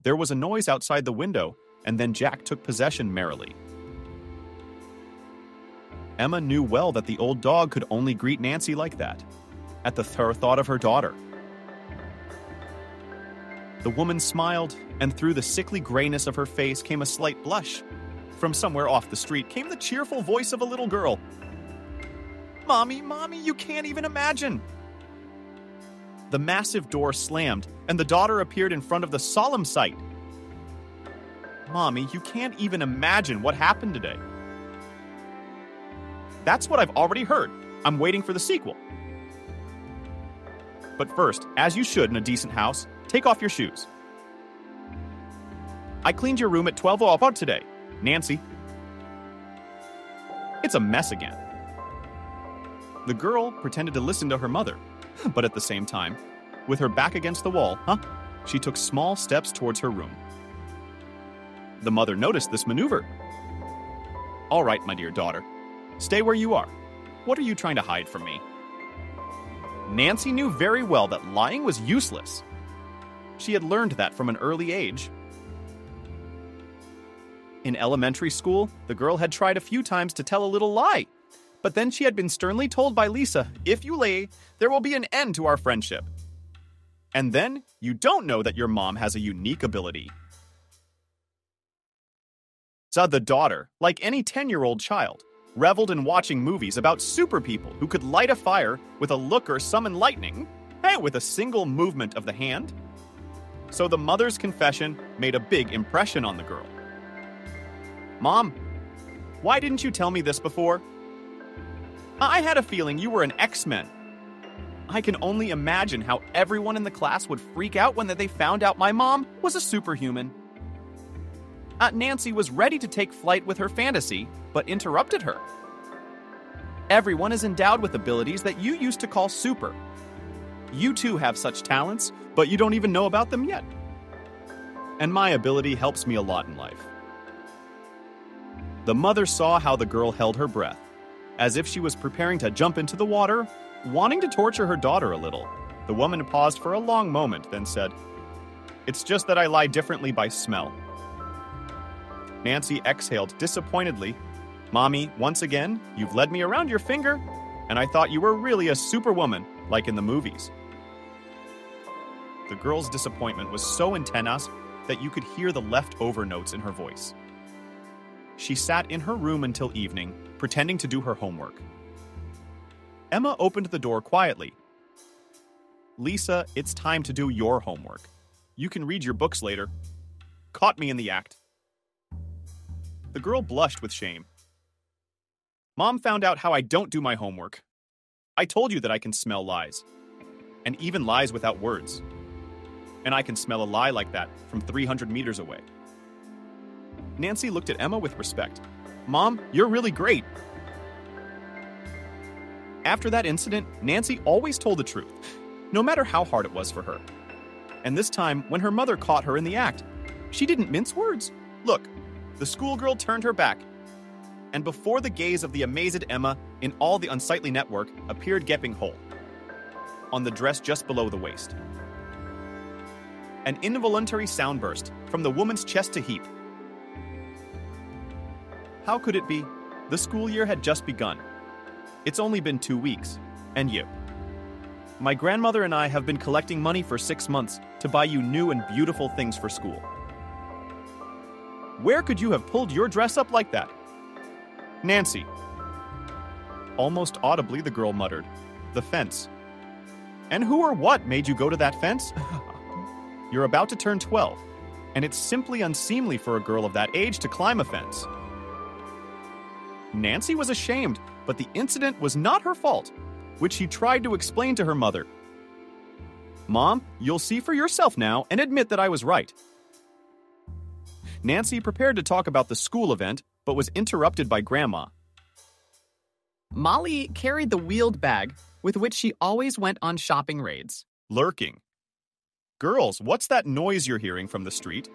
There was a noise outside the window, and then Jack took possession merrily. Emma knew well that the old dog could only greet Nancy like that, at the thought of her daughter. The woman smiled, and through the sickly grayness of her face came a slight blush. From somewhere off the street came the cheerful voice of a little girl. "Mommy, Mommy, you can't even imagine!" The massive door slammed, and the daughter appeared in front of the solemn sight. "Mommy, you can't even imagine what happened today." "That's what I've already heard. I'm waiting for the sequel." "But first, as you should in a decent house, take off your shoes." "I cleaned your room at 12:00 today, Nancy." "It's a mess again." The girl pretended to listen to her mother, but at the same time, with her back against the wall, she took small steps towards her room. The mother noticed this maneuver. "All right, my dear daughter, stay where you are. What are you trying to hide from me?" Nancy knew very well that lying was useless. She had learned that from an early age. In elementary school, the girl had tried a few times to tell a little lie, but then she had been sternly told by Lisa, "If you lie, there will be an end to our friendship." And then you don't know that your mom has a unique ability. So the daughter, like any 10-year-old child, reveled in watching movies about super people who could light a fire with a look or summon lightning, with a single movement of the hand. So the mother's confession made a big impression on the girl. "Mom, why didn't you tell me this before? I had a feeling you were an X-Men. I can only imagine how everyone in the class would freak out when they found out my mom was a superhuman." Nancy was ready to take flight with her fantasy, but interrupted her. "Everyone is endowed with abilities that you used to call super. You too have such talents, but you don't even know about them yet. And my ability helps me a lot in life." The mother saw how the girl held her breath, as if she was preparing to jump into the water, wanting to torture her daughter a little. The woman paused for a long moment, then said, "It's just that I lie differently by smell." Nancy exhaled disappointedly. "Mommy, once again, you've led me around your finger, and I thought you were really a superwoman, like in the movies." The girl's disappointment was so intense that you could hear the leftover notes in her voice. She sat in her room until evening, pretending to do her homework. Emma opened the door quietly. "Lisa, it's time to do your homework. You can read your books later." Caught me in the act. The girl blushed with shame. "Mom found out how I don't do my homework. I told you that I can smell lies, and even lies without words. And I can smell a lie like that from 300 meters away." Nancy looked at Emma with respect. "Mom, you're really great." After that incident, Nancy always told the truth, no matter how hard it was for her. And this time, when her mother caught her in the act, she didn't mince words. Look, the schoolgirl turned her back, and before the gaze of the amazed Emma in all the unsightly network appeared gaping hole on the dress just below the waist. An involuntary sound burst from the woman's chest to heap. How could it be? The school year had just begun. It's only been 2 weeks, and you. My grandmother and I have been collecting money for 6 months to buy you new and beautiful things for school. Where could you have pulled your dress up like that? Nancy." Almost audibly, the girl muttered, "The fence." "And who or what made you go to that fence?" "You're about to turn 12, and it's simply unseemly for a girl of that age to climb a fence." Nancy was ashamed, but the incident was not her fault, which she tried to explain to her mother. "Mom, you'll see for yourself now and admit that I was right." Nancy prepared to talk about the school event, but was interrupted by Grandma. Molly carried the wheeled bag with which she always went on shopping raids. Lurking. "Girls, what's that noise you're hearing from the street?"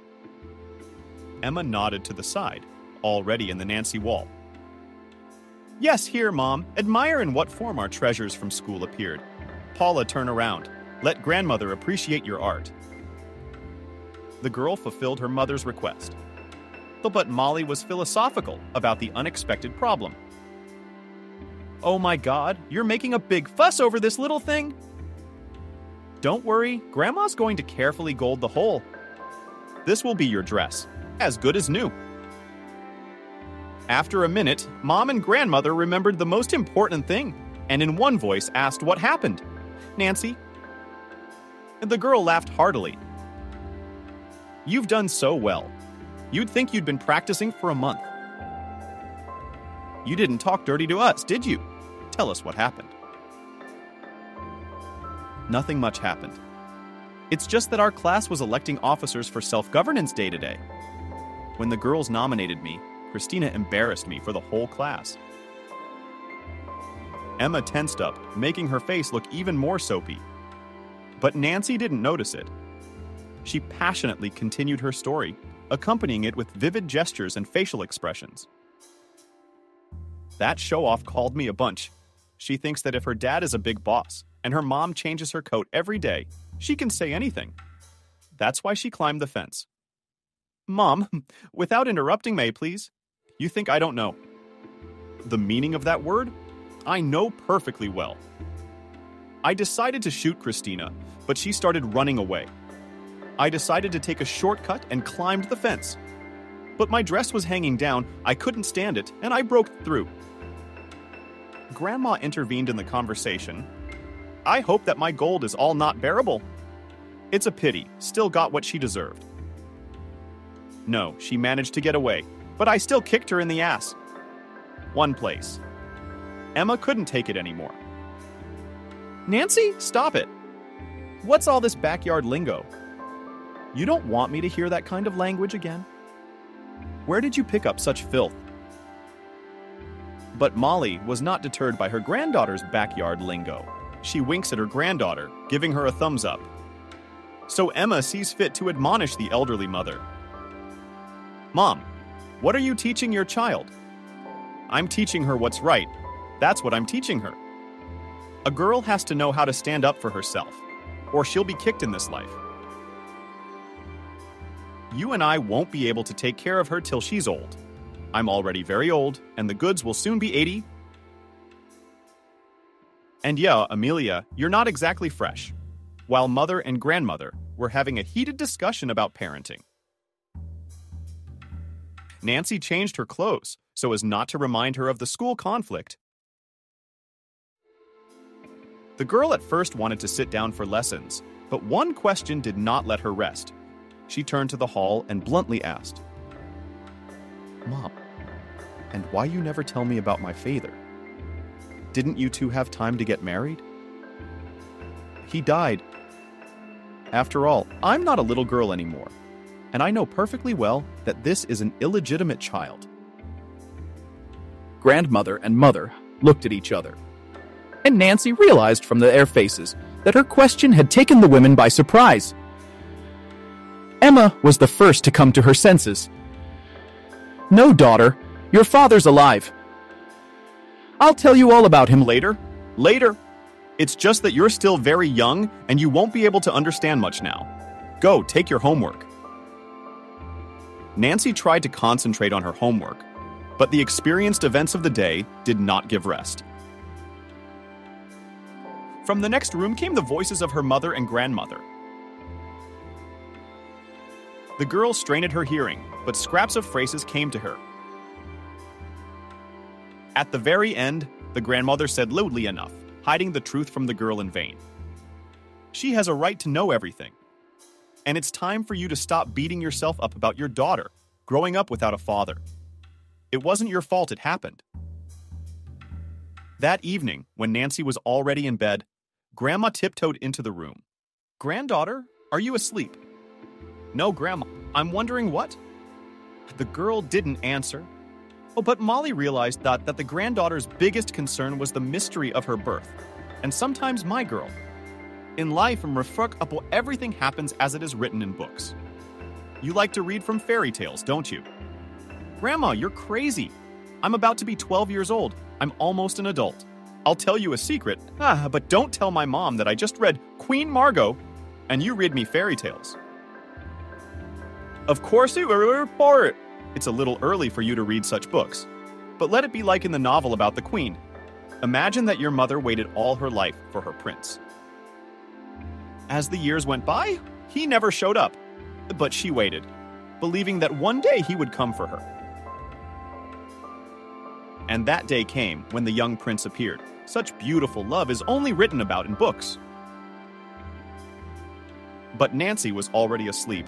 Emma nodded to the side, already in the Nancy wall. "Yes, here, Mom. Admire in what form our treasures from school appeared. Paula, turn around. Let grandmother appreciate your art." The girl fulfilled her mother's request. But Molly was philosophical about the unexpected problem. "Oh my God, you're making a big fuss over this little thing?" "Don't worry, Grandma's going to carefully gold the hole. This will be your dress, as good as new." After a minute, Mom and Grandmother remembered the most important thing, and in one voice asked what happened. "Nancy?" The girl laughed heartily. "You've done so well. You'd think you'd been practicing for a month." "You didn't talk dirty to us, did you? Tell us what happened." "Nothing much happened. It's just that our class was electing officers for Self-Governance Day today. When the girls nominated me, Christina embarrassed me for the whole class." Emma tensed up, making her face look even more soapy. But Nancy didn't notice it. She passionately continued her story, accompanying it with vivid gestures and facial expressions. "That show-off called me a bunch. She thinks that if her dad is a big boss and her mom changes her coat every day, she can say anything. That's why she climbed the fence." "Mom, without interrupting me, please. You think I don't know the meaning of that word? I know perfectly well. I decided to shoot Christina, but she started running away. I decided to take a shortcut and climbed the fence. But my dress was hanging down, I couldn't stand it, and I broke through." Grandma intervened in the conversation. "I hope that my gold is all not bearable. It's a pity, still got what she deserved." "No, she managed to get away, but I still kicked her in the ass. One place." Emma couldn't take it anymore. "Nancy, stop it. What's all this backyard lingo? You don't want me to hear that kind of language again? Where did you pick up such filth?" But Molly was not deterred by her granddaughter's backyard lingo. She winks at her granddaughter, giving her a thumbs up. So Emma sees fit to admonish the elderly mother. "Mom, what are you teaching your child?" "I'm teaching her what's right. That's what I'm teaching her. A girl has to know how to stand up for herself, or she'll be kicked in this life. You and I won't be able to take care of her till she's old. I'm already very old, and the goods will soon be 80. And yeah, Amelia, you're not exactly fresh." While Mother and Grandmother were having a heated discussion about parenting. Nancy changed her clothes so as not to remind her of the school conflict. The girl at first wanted to sit down for lessons, but one question did not let her rest. She turned to the hall and bluntly asked, "Mom, and why you never tell me about my father? Didn't you two have time to get married?" "He died. After all, I'm not a little girl anymore, and I know perfectly well that this is an illegitimate child." Grandmother and Mother looked at each other, and Nancy realized from their faces that her question had taken the women by surprise. Emma was the first to come to her senses. "No, daughter, your father's alive. I'll tell you all about him later." "Later? It's just that you're still very young and you won't be able to understand much now. Go, take your homework." Nancy tried to concentrate on her homework, but the experienced events of the day did not give rest. From the next room came the voices of her mother and grandmother. The girl strained at her hearing, but scraps of phrases came to her. At the very end, the grandmother said loudly enough, hiding the truth from the girl in vain. "She has a right to know everything. And it's time for you to stop beating yourself up about your daughter growing up without a father. It wasn't your fault it happened." That evening, when Nancy was already in bed, Grandma tiptoed into the room. "Granddaughter, are you asleep?" "No, Grandma. I'm wondering what?" The girl didn't answer. Oh, but Molly realized that the granddaughter's biggest concern was the mystery of her birth. And sometimes my girl. In life, everything happens as it is written in books. You like to read from fairy tales, don't you? "Grandma, you're crazy. I'm about to be 12 years old. I'm almost an adult. I'll tell you a secret, but don't tell my mom that I just read Queen Margot and you read me fairy tales." Of course you will report. It's a little early for you to read such books. But let it be like in the novel about the queen. Imagine that your mother waited all her life for her prince. As the years went by, he never showed up. But she waited, believing that one day he would come for her. And that day came when the young prince appeared. Such beautiful love is only written about in books. But Nancy was already asleep,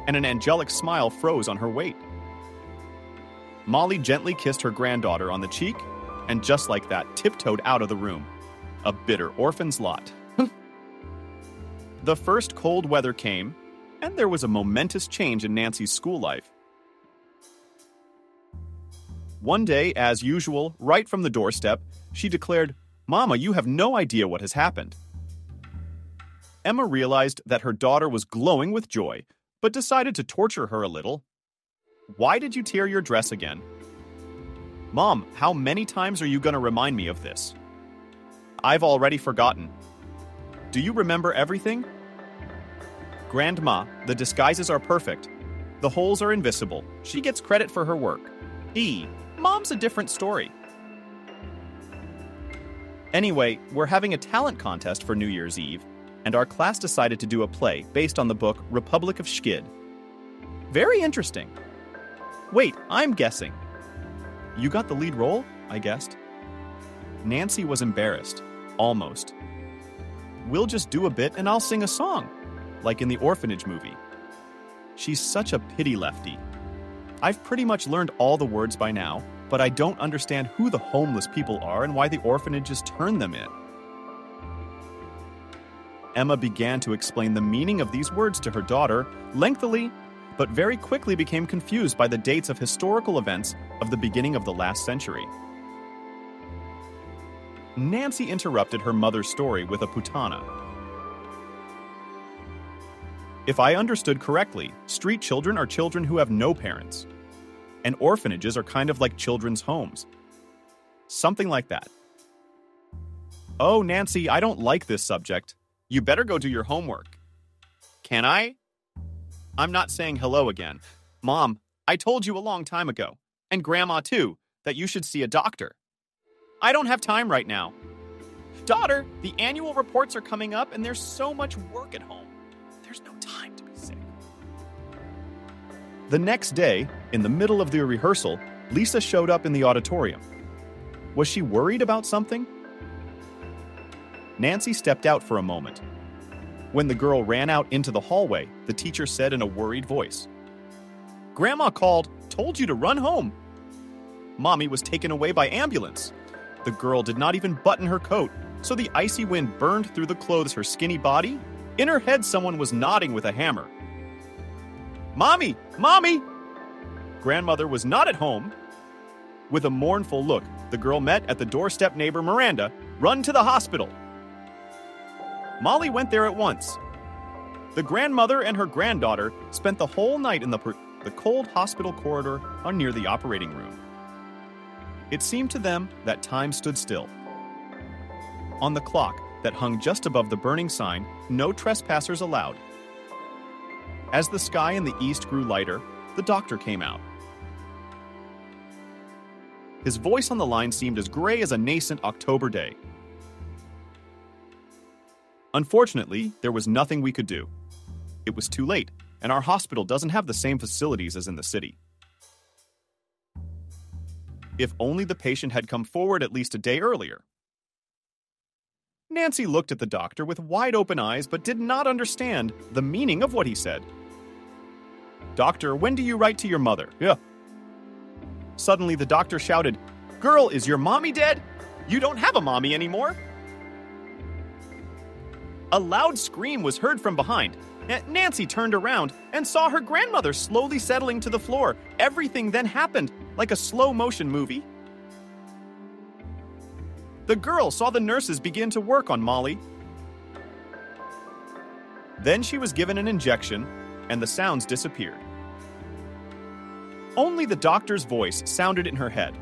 and an angelic smile froze on her weight. Molly gently kissed her granddaughter on the cheek, and just like that, tiptoed out of the room. A bitter orphan's lot. The first cold weather came, and there was a momentous change in Nancy's school life. One day, as usual, right from the doorstep, she declared, "Mama, you have no idea what has happened." Emma realized that her daughter was glowing with joy, but decided to torture her a little. "Why did you tear your dress again?" "Mom, how many times are you going to remind me of this?" "I've already forgotten." "Do you remember everything?" "Grandma, the disguises are perfect. The holes are invisible. She gets credit for her work." Mom's a different story." Anyway, we're having a talent contest for New Year's Eve, and our class decided to do a play based on the book Republic of Schkid. Very interesting. Wait, I'm guessing. You got the lead role? I guessed. Nancy was embarrassed. Almost. We'll just do a bit and I'll sing a song, like in the orphanage movie. She's such a pity lefty. I've pretty much learned all the words by now, but I don't understand who the homeless people are and why the orphanages turn them in. Emma began to explain the meaning of these words to her daughter, lengthily, but very quickly became confused by the dates of historical events of the beginning of the last century. Nancy interrupted her mother's story with a putana. If I understood correctly, street children are children who have no parents, and orphanages are kind of like children's homes. Something like that. Oh, Nancy, I don't like this subject. You better go do your homework. Can I? I'm not saying hello again. Mom, I told you a long time ago, and Grandma too, that you should see a doctor. I don't have time right now. Daughter, the annual reports are coming up and there's so much work at home. There's no time to be sick. The next day, in the middle of the rehearsal, Lisa showed up in the auditorium. Was she worried about something? Nancy stepped out for a moment. When the girl ran out into the hallway, the teacher said in a worried voice, "Grandma called, told you to run home." Mommy was taken away by ambulance. The girl did not even button her coat, so the icy wind burned through the clothes her skinny body. In her head, someone was nodding with a hammer. "Mommy! Mommy!" Grandmother was not at home. With a mournful look, the girl met at the doorstep neighbor Miranda. "Run to the hospital." Molly went there at once. The grandmother and her granddaughter spent the whole night in the cold hospital corridor near the operating room. It seemed to them that time stood still. On the clock that hung just above the burning sign, "No trespassers allowed." As the sky in the east grew lighter, the doctor came out. His voice on the line seemed as gray as a nascent October day. Unfortunately, there was nothing we could do. It was too late, and our hospital doesn't have the same facilities as in the city. If only the patient had come forward at least a day earlier. Nancy looked at the doctor with wide-open eyes but did not understand the meaning of what he said. "Doctor, when do you write to your mother?" "Yeah." Suddenly, the doctor shouted, "Girl, is your mommy dead? You don't have a mommy anymore." A loud scream was heard from behind. Nancy turned around and saw her grandmother slowly settling to the floor. Everything then happened like a slow-motion movie. The girl saw the nurses begin to work on Molly. Then she was given an injection, and the sounds disappeared. Only the doctor's voice sounded in her head.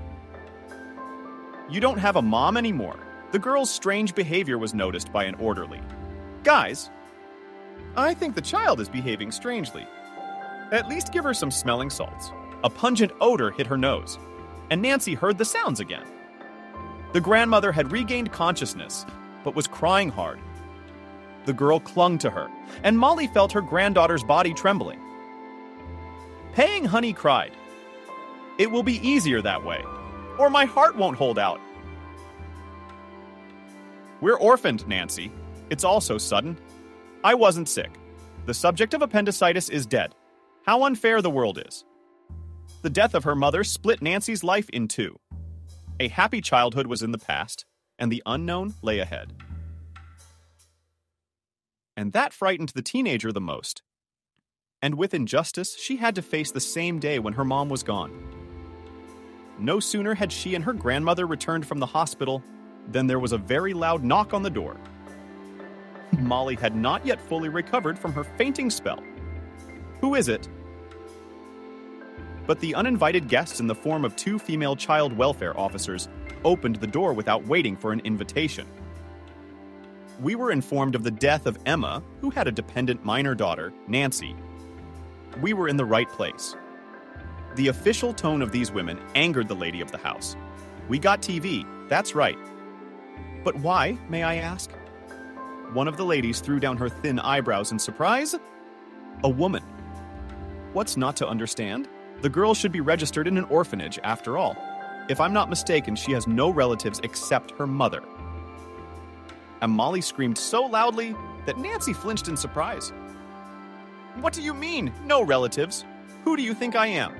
"You don't have a mom anymore." The girl's strange behavior was noticed by an orderly. "Guys, I think the child is behaving strangely." At least give her some smelling salts. A pungent odor hit her nose, and Nancy heard the sounds again. The grandmother had regained consciousness, but was crying hard. The girl clung to her, and Molly felt her granddaughter's body trembling. Paying Honey cried, "It will be easier that way, or my heart won't hold out." "We're orphaned, Nancy. It's all so sudden. I wasn't sick. The subject of appendicitis is dead. How unfair the world is." The death of her mother split Nancy's life in two. A happy childhood was in the past, and the unknown lay ahead. And that frightened the teenager the most. And with injustice, she had to face the same day when her mom was gone. No sooner had she and her grandmother returned from the hospital than there was a very loud knock on the door. Molly had not yet fully recovered from her fainting spell. "Who is it?" But the uninvited guests in the form of two female child welfare officers opened the door without waiting for an invitation. We were informed of the death of Emma, who had a dependent minor daughter, Nancy. We were in the right place. The official tone of these women angered the lady of the house. "We got TV, that's right." "But why, may I ask?" One of the ladies threw down her thin eyebrows in surprise. "A woman. What's not to understand? The girl should be registered in an orphanage, after all. If I'm not mistaken, she has no relatives except her mother." And Molly screamed so loudly that Nancy flinched in surprise. "What do you mean, no relatives? Who do you think I am?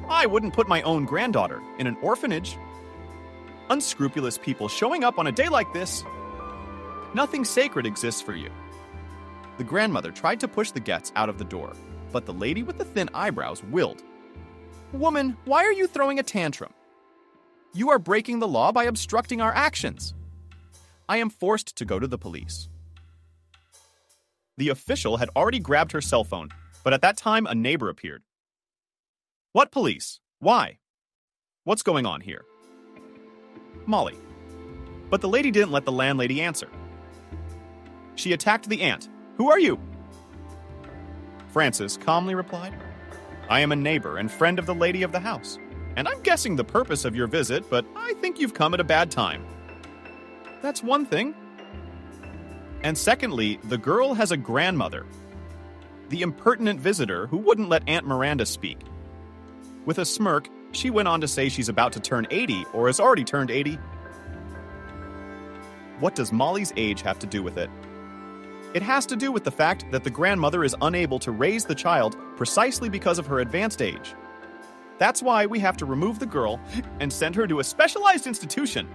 I wouldn't put my own granddaughter in an orphanage. Unscrupulous people showing up on a day like this. Nothing sacred exists for you." The grandmother tried to push the guests out of the door, but the lady with the thin eyebrows willed. "Woman, why are you throwing a tantrum? You are breaking the law by obstructing our actions. I am forced to go to the police." The official had already grabbed her cell phone, but at that time a neighbor appeared. "What police? Why? What's going on here?" "Molly." But the lady didn't let the landlady answer. She attacked the aunt. "Who are you?" Frances calmly replied, "I am a neighbor and friend of the lady of the house, and I'm guessing the purpose of your visit, but I think you've come at a bad time." "That's one thing. And secondly, the girl has a grandmother, the impertinent visitor who wouldn't let Aunt Miranda speak." With a smirk, she went on to say she's about to turn 80 or has already turned 80. What does Molly's age have to do with it? It has to do with the fact that the grandmother is unable to raise the child precisely because of her advanced age. That's why we have to remove the girl and send her to a specialized institution.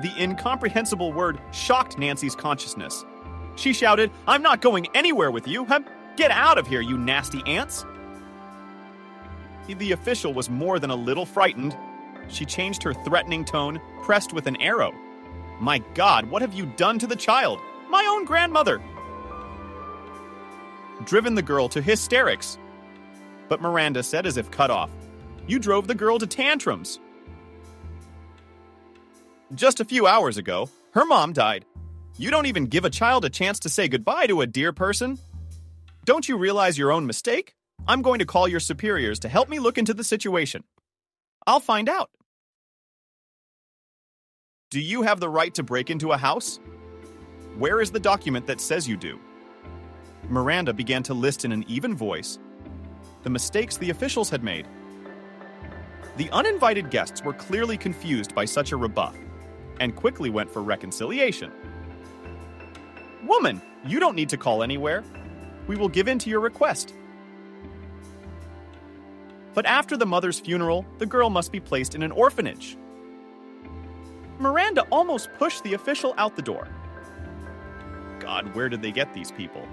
The incomprehensible word shocked Nancy's consciousness. She shouted, "I'm not going anywhere with you! Get out of here, you nasty ants!" The official was more than a little frightened. She changed her threatening tone, pressed with an arrow. "My God, what have you done to the child? My own grandmother!" Driven the girl to hysterics. But Miranda said as if cut off, "You drove the girl to tantrums. Just a few hours ago, her mom died. You don't even give a child a chance to say goodbye to a dear person. Don't you realize your own mistake? I'm going to call your superiors to help me look into the situation. I'll find out." "Do you have the right to break into a house? Where is the document that says you do?" Miranda began to list in an even voice the mistakes the officials had made. The uninvited guests were clearly confused by such a rebuff and quickly went for reconciliation. "Woman, you don't need to call anywhere. We will give in to your request." But after the mother's funeral, the girl must be placed in an orphanage. Miranda almost pushed the official out the door. God, where did they get these people?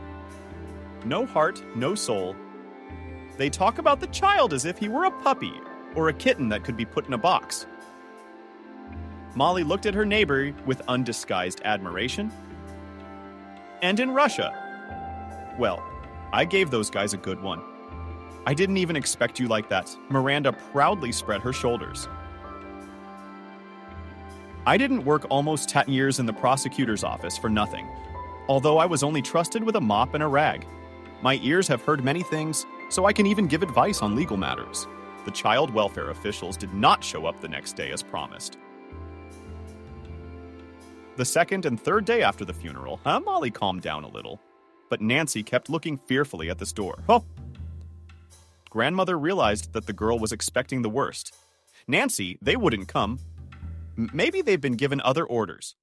No heart, no soul. They talk about the child as if he were a puppy or a kitten that could be put in a box. Molly looked at her neighbor with undisguised admiration. "And in Russia? Well, I gave those guys a good one. I didn't even expect you like that." Miranda proudly spread her shoulders. "I didn't work almost 10 years in the prosecutor's office for nothing, although I was only trusted with a mop and a rag. My ears have heard many things, so I can even give advice on legal matters. The child welfare officials did not show up the next day as promised. The second and third day after the funeral, Molly calmed down a little, but Nancy kept looking fearfully at this door. Oh! Grandmother realized that the girl was expecting the worst. Nancy, they wouldn't come. Maybe they've been given other orders.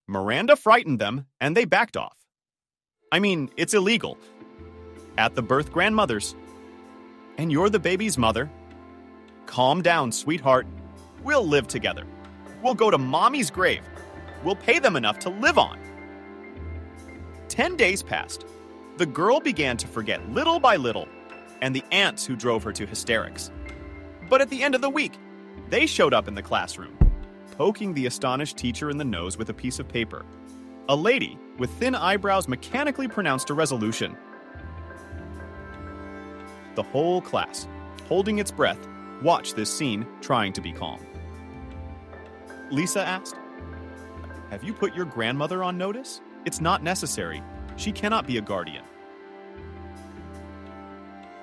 Miranda frightened them, and they backed off. I mean, it's illegal. At the birth grandmother's. And you're the baby's mother. Calm down, sweetheart. We'll live together. We'll go to Mommy's grave. We'll pay them enough to live on. 10 days passed. The girl began to forget little by little, and the aunts who drove her to hysterics. But at the end of the week, they showed up in the classroom, poking the astonished teacher in the nose with a piece of paper. A lady with thin eyebrows mechanically pronounced a resolution. The whole class, holding its breath, watched this scene, trying to be calm. Lisa asked, "Have you put your grandmother on notice? It's not necessary. She cannot be a guardian."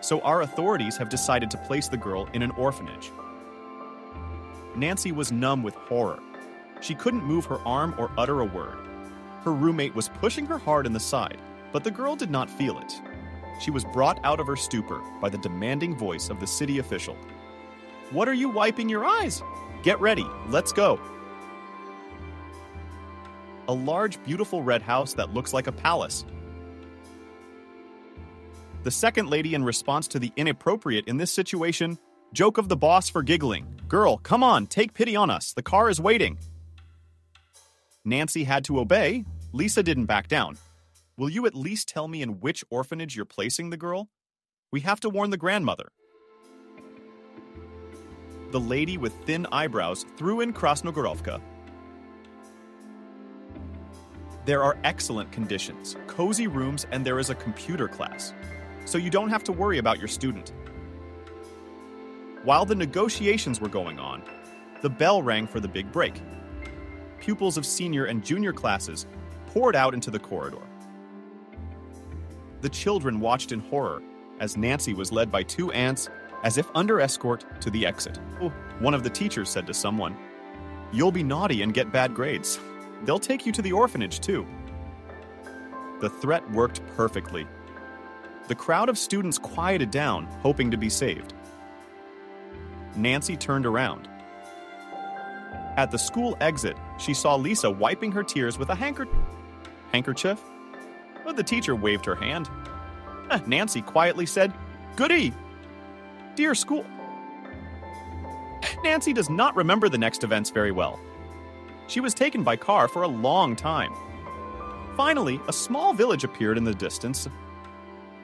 So our authorities have decided to place the girl in an orphanage. Nancy was numb with horror. She couldn't move her arm or utter a word. Her roommate was pushing her hard in the side, but the girl did not feel it. She was brought out of her stupor by the demanding voice of the city official. "What are you wiping your eyes? Get ready, let's go." A large, beautiful red house that looks like a palace. The second lady, in response to the inappropriate in this situation, joke of the boss for giggling. "Girl, come on, take pity on us. The car is waiting." Nancy had to obey. Lisa didn't back down. "Will you at least tell me in which orphanage you're placing the girl? We have to warn the grandmother." The lady with thin eyebrows threw in Krasnogorovka. There are excellent conditions, cozy rooms, and there is a computer class, so you don't have to worry about your student. While the negotiations were going on, the bell rang for the big break. Pupils of senior and junior classes poured out into the corridor. The children watched in horror as Nancy was led by two aunts, as if under escort, to the exit. One of the teachers said to someone, "You'll be naughty and get bad grades. They'll take you to the orphanage, too." The threat worked perfectly. The crowd of students quieted down, hoping to be saved. Nancy turned around. At the school exit, she saw Lisa wiping her tears with a handkerchief. But the teacher waved her hand. Nancy quietly said, "Goody! Dear school." Nancy does not remember the next events very well. She was taken by car for a long time. Finally, a small village appeared in the distance.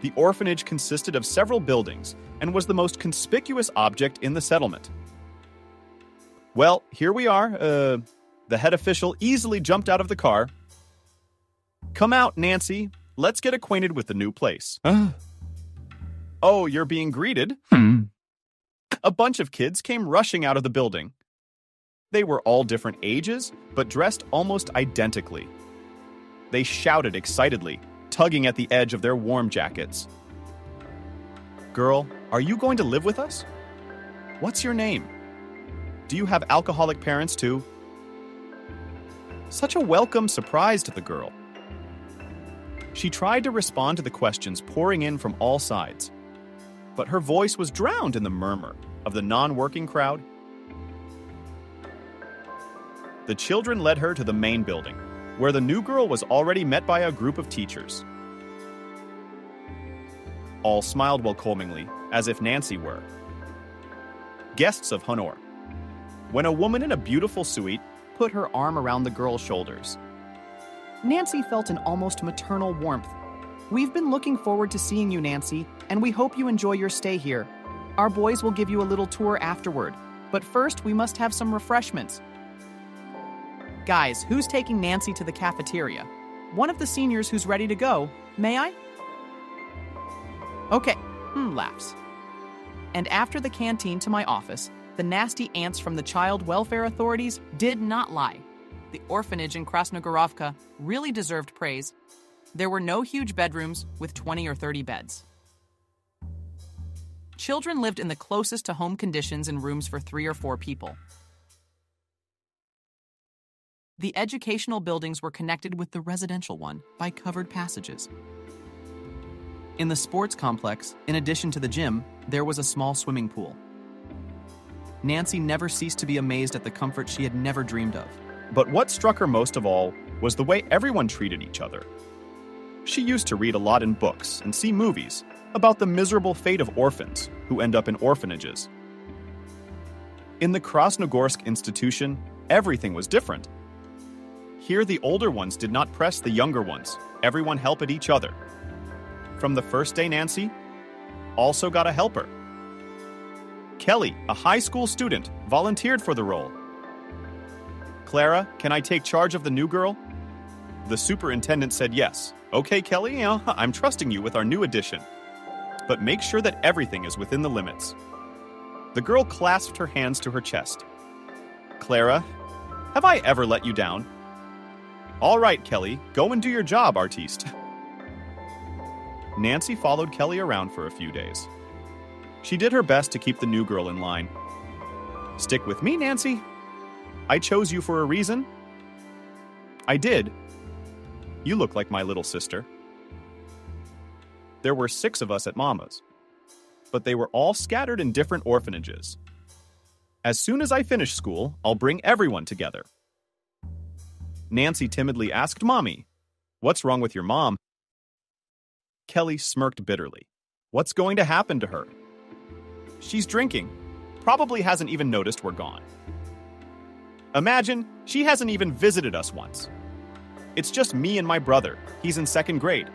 The orphanage consisted of several buildings and was the most conspicuous object in the settlement. "Well, here we are." The head official easily jumped out of the car. "Come out, Nancy. Let's get acquainted with the new place." "Oh, you're being greeted?" A bunch of kids came rushing out of the building. They were all different ages, but dressed almost identically. They shouted excitedly, tugging at the edge of their warm jackets. "Girl, are you going to live with us? What's your name? Do you have alcoholic parents too?" Such a welcome surprise to the girl. She tried to respond to the questions pouring in from all sides, but her voice was drowned in the murmur of the non-working crowd. The children led her to the main building, where the new girl was already met by a group of teachers. All smiled welcomingly, as if Nancy were guests of honor. When a woman in a beautiful suite Put her arm around the girl's shoulders. Nancy felt an almost maternal warmth. "We've been looking forward to seeing you, Nancy, and we hope you enjoy your stay here. Our boys will give you a little tour afterward, but first we must have some refreshments. Guys, who's taking Nancy to the cafeteria? One of the seniors who's ready to go. May I?" "Okay," laughs. "And after the canteen to my office, the nasty ants from the child welfare authorities did not lie. The orphanage in Krasnogorovka really deserved praise. There were no huge bedrooms with 20 or 30 beds. Children lived in the closest to home conditions in rooms for 3 or 4 people. The educational buildings were connected with the residential one by covered passages. In the sports complex, in addition to the gym, there was a small swimming pool. Nancy never ceased to be amazed at the comfort she had never dreamed of. But what struck her most of all was the way everyone treated each other. She used to read a lot in books and see movies about the miserable fate of orphans who end up in orphanages. In the Krasnogorsk institution, everything was different. Here, the older ones did not press the younger ones. Everyone helped each other. From the first day, Nancy also got a helper. Kelly, a high school student, volunteered for the role. Clara, can I take charge of the new girl? The superintendent said yes. Okay, Kelly, I'm trusting you with our new addition. But make sure that everything is within the limits. The girl clasped her hands to her chest. Clara, have I ever let you down? All right, Kelly, go and do your job, artiste. Nancy followed Kelly around for a few days. She did her best to keep the new girl in line. Stick with me, Nancy. I chose you for a reason. I did. You look like my little sister. There were 6 of us at Mama's, but they were all scattered in different orphanages. As soon as I finish school, I'll bring everyone together. Nancy timidly asked Mommy, "What's wrong with your mom?" Kelly smirked bitterly. What's going to happen to her? She's drinking. Probably hasn't even noticed we're gone. Imagine, she hasn't even visited us once. It's just me and my brother. He's in 2nd grade.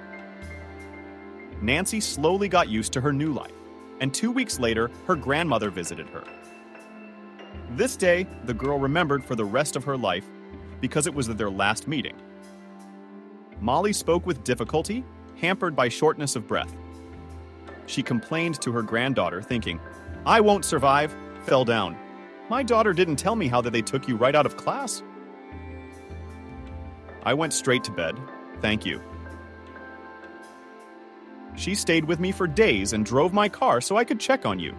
Nancy slowly got used to her new life, and 2 weeks later, her grandmother visited her. This day, the girl remembered for the rest of her life because it was their last meeting. Molly spoke with difficulty, hampered by shortness of breath. She complained to her granddaughter, thinking, "I won't survive," fell down. "My daughter didn't tell me how that they took you right out of class." I went straight to bed. Thank you. She stayed with me for days and drove my car so I could check on you.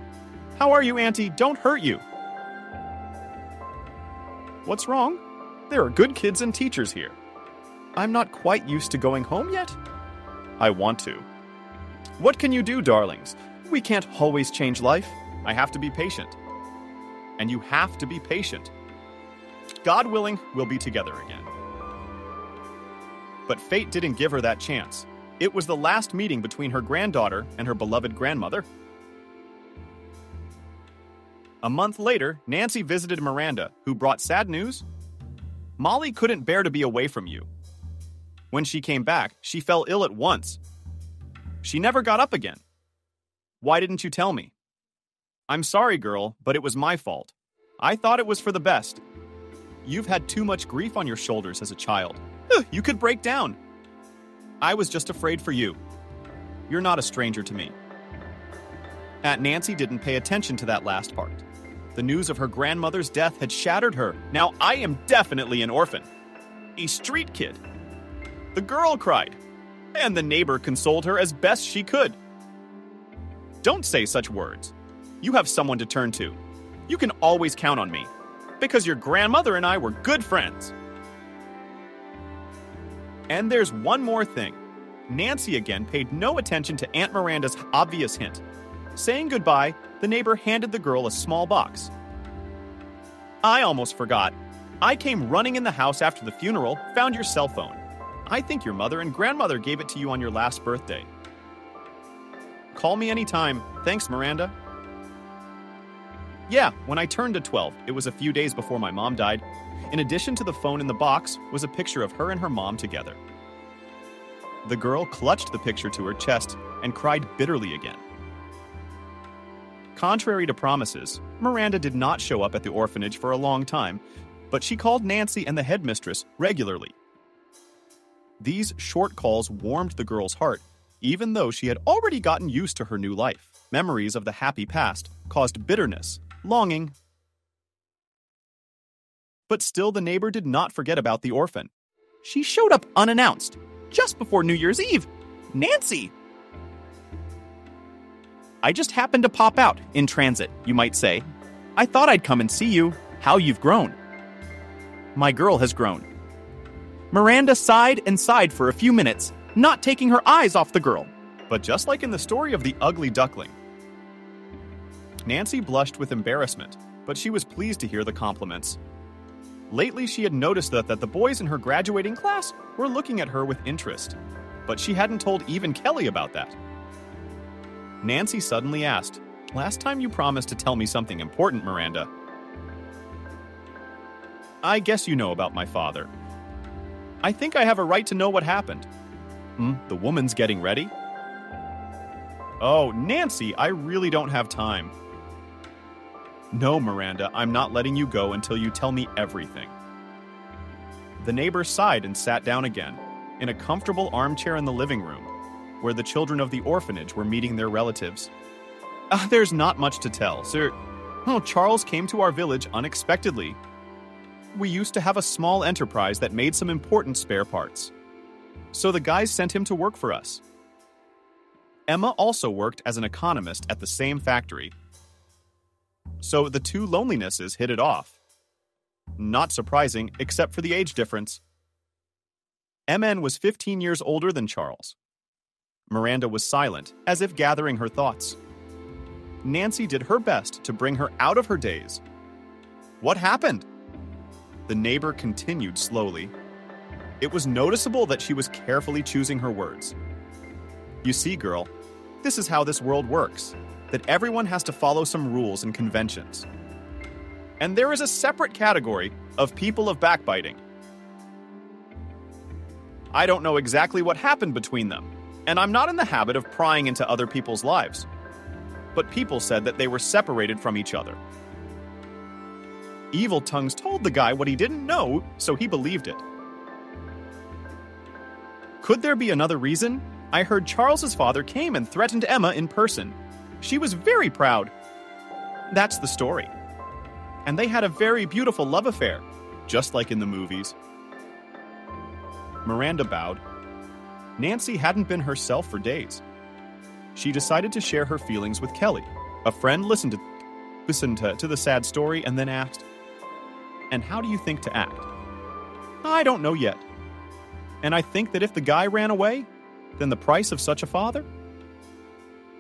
How are you, Auntie? Don't hurt you. What's wrong? There are good kids and teachers here. I'm not quite used to going home yet. I want to. What can you do, darlings? We can't always change life. I have to be patient. And you have to be patient. God willing, we'll be together again. But fate didn't give her that chance. It was the last meeting between her granddaughter and her beloved grandmother. A month later, Nancy visited Miranda, who brought sad news. Molly couldn't bear to be away from you. When she came back, she fell ill at once. She never got up again. Why didn't you tell me? I'm sorry, girl, but it was my fault. I thought it was for the best. You've had too much grief on your shoulders as a child. You could break down. I was just afraid for you. You're not a stranger to me. Aunt Nancy didn't pay attention to that last part. The news of her grandmother's death had shattered her. Now I am definitely an orphan. A street kid. The girl cried, and the neighbor consoled her as best she could. Don't say such words. You have someone to turn to. You can always count on me, because your grandmother and I were good friends. And there's one more thing. Nancy again paid no attention to Aunt Miranda's obvious hint. Saying goodbye, the neighbor handed the girl a small box. I almost forgot. I came running in the house after the funeral, found your cell phone. I think your mother and grandmother gave it to you on your last birthday. Call me anytime. Thanks, Miranda. Yeah, when I turned to 12, it was a few days before my mom died. In addition to the phone in the box was a picture of her and her mom together. The girl clutched the picture to her chest and cried bitterly again. Contrary to promises, Miranda did not show up at the orphanage for a long time, but she called Nancy and the headmistress regularly. These short calls warmed the girl's heart, even though she had already gotten used to her new life. Memories of the happy past caused bitterness, longing. But still, the neighbor did not forget about the orphan. She showed up unannounced, just before New Year's Eve. Nancy! I just happened to pop out, in transit, you might say. I thought I'd come and see you, how you've grown. My girl has grown. Miranda sighed and sighed for a few minutes, not taking her eyes off the girl. But just like in the story of the ugly duckling, Nancy blushed with embarrassment, but she was pleased to hear the compliments. Lately, she had noticed that the boys in her graduating class were looking at her with interest, but she hadn't told even Kelly about that. Nancy suddenly asked, "Last time you promised to tell me something important, Miranda." "I guess you know about my father. I think I have a right to know what happened." The woman's getting ready? "Oh, Nancy, I really don't have time." "No, Miranda, I'm not letting you go until you tell me everything." The neighbor sighed and sat down again, in a comfortable armchair in the living room, where the children of the orphanage were meeting their relatives. There's not much to tell, sir. Charles came to our village unexpectedly. We used to have a small enterprise that made some important spare parts. So the guys sent him to work for us. Emma also worked as an economist at the same factory. So the two lonelinesses hit it off. Not surprising, except for the age difference. MN was 15 years older than Charles. Miranda was silent, as if gathering her thoughts. Nancy did her best to bring her out of her daze. "What happened?" The neighbor continued slowly. It was noticeable that she was carefully choosing her words. "You see, girl, this is how this world works, that everyone has to follow some rules and conventions. And there is a separate category of people of backbiting. I don't know exactly what happened between them, and I'm not in the habit of prying into other people's lives. But people said that they were separated from each other. Evil tongues told the guy what he didn't know, so he believed it. Could there be another reason? I heard Charles's father came and threatened Emma in person. She was very proud. That's the story. And they had a very beautiful love affair, just like in the movies." Miranda bowed. Nancy hadn't been herself for days. She decided to share her feelings with Kelly. A friend listened to the sad story and then asked, "And how do you think to act?" "I don't know yet. And I think that if the guy ran away, then the price of such a father?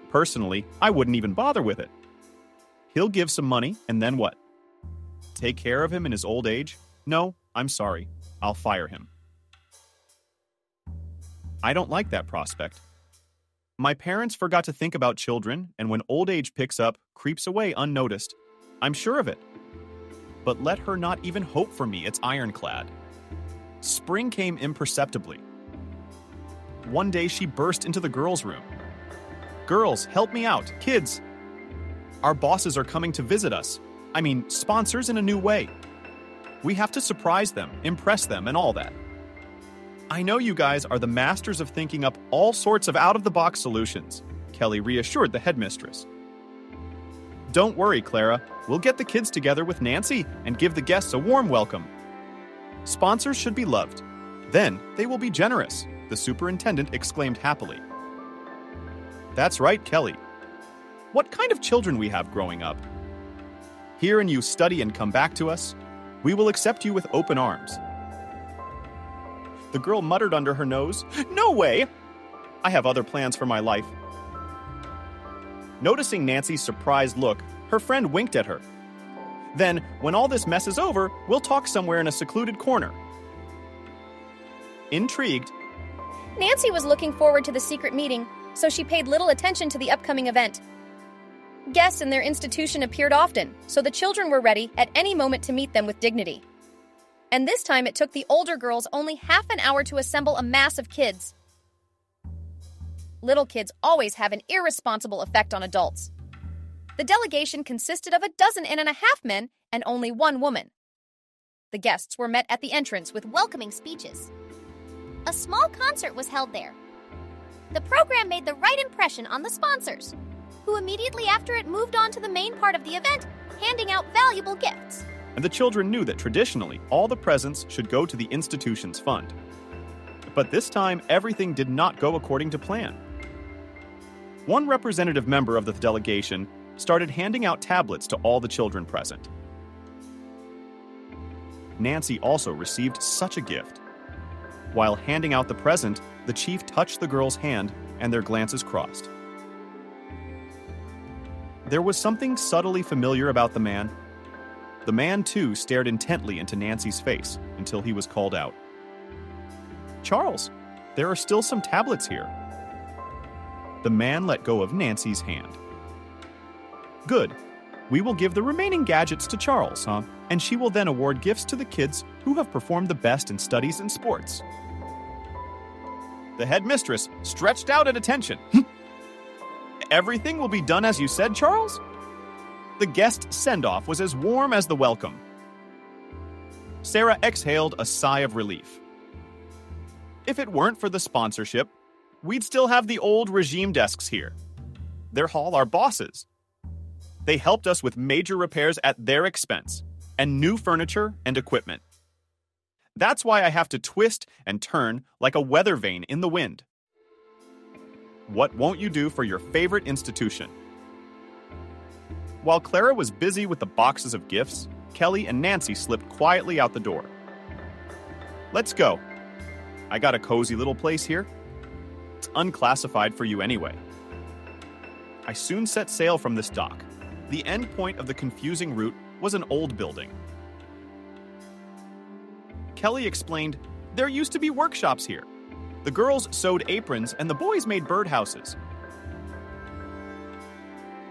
Personally, I wouldn't even bother with it. He'll give some money, and then what? Take care of him in his old age? No, I'm sorry. I'll fire him. I don't like that prospect. My parents forgot to think about children, and when old age picks up, creeps away unnoticed. I'm sure of it. But let her not even hope for me, it's ironclad." Spring came imperceptibly. One day she burst into the girls' room. "Girls, help me out. Kids. Our bosses are coming to visit us. I mean, sponsors in a new way. We have to surprise them, impress them, and all that. I know you guys are the masters of thinking up all sorts of out-of-the-box solutions," Kelly reassured the headmistress. "Don't worry, Clara. We'll get the kids together with Nancy and give the guests a warm welcome. Sponsors should be loved. Then they will be generous," the superintendent exclaimed happily. "That's right, Kelly. What kind of children we have growing up. Here and you study and come back to us. We will accept you with open arms." The girl muttered under her nose, "No way! I have other plans for my life." Noticing Nancy's surprised look, her friend winked at her. "Then, when all this mess is over, we'll talk somewhere in a secluded corner." Intrigued, Nancy was looking forward to the secret meeting, so she paid little attention to the upcoming event. Guests in their institution appeared often, so the children were ready at any moment to meet them with dignity. And this time it took the older girls only half an hour to assemble a mass of kids. Little kids always have an irresponsible effect on adults. The delegation consisted of 12.5 men and only 1 woman. The guests were met at the entrance with welcoming speeches. A small concert was held there. The program made the right impression on the sponsors, who immediately after it moved on to the main part of the event, handing out valuable gifts. And the children knew that traditionally all the presents should go to the institution's fund. But this time, everything did not go according to plan. One representative member of the delegation started handing out tablets to all the children present. Nancy also received such a gift. While handing out the present, the chief touched the girl's hand and their glances crossed. There was something subtly familiar about the man. The man, too, stared intently into Nancy's face until he was called out. "Charles, there are still some tablets here." The man let go of Nancy's hand. "Good. We will give the remaining gadgets to Charles, huh? And she will then award gifts to the kids who have performed the best in studies and sports." The headmistress stretched out at attention. "Everything will be done as you said, Charles?" The guest send-off was as warm as the welcome. Sarah exhaled a sigh of relief. If it weren't for the sponsorship, we'd still have the old regime desks here. They're all our bosses. They helped us with major repairs at their expense, and new furniture and equipment. That's why I have to twist and turn like a weather vane in the wind. What won't you do for your favorite institution? While Clara was busy with the boxes of gifts, Kelly and Nancy slipped quietly out the door. "Let's go. I got a cozy little place here. It's unclassified for you anyway." I soon set sail from this dock. The end point of the confusing route was an old building. Kelly explained, "There used to be workshops here. The girls sewed aprons and the boys made birdhouses.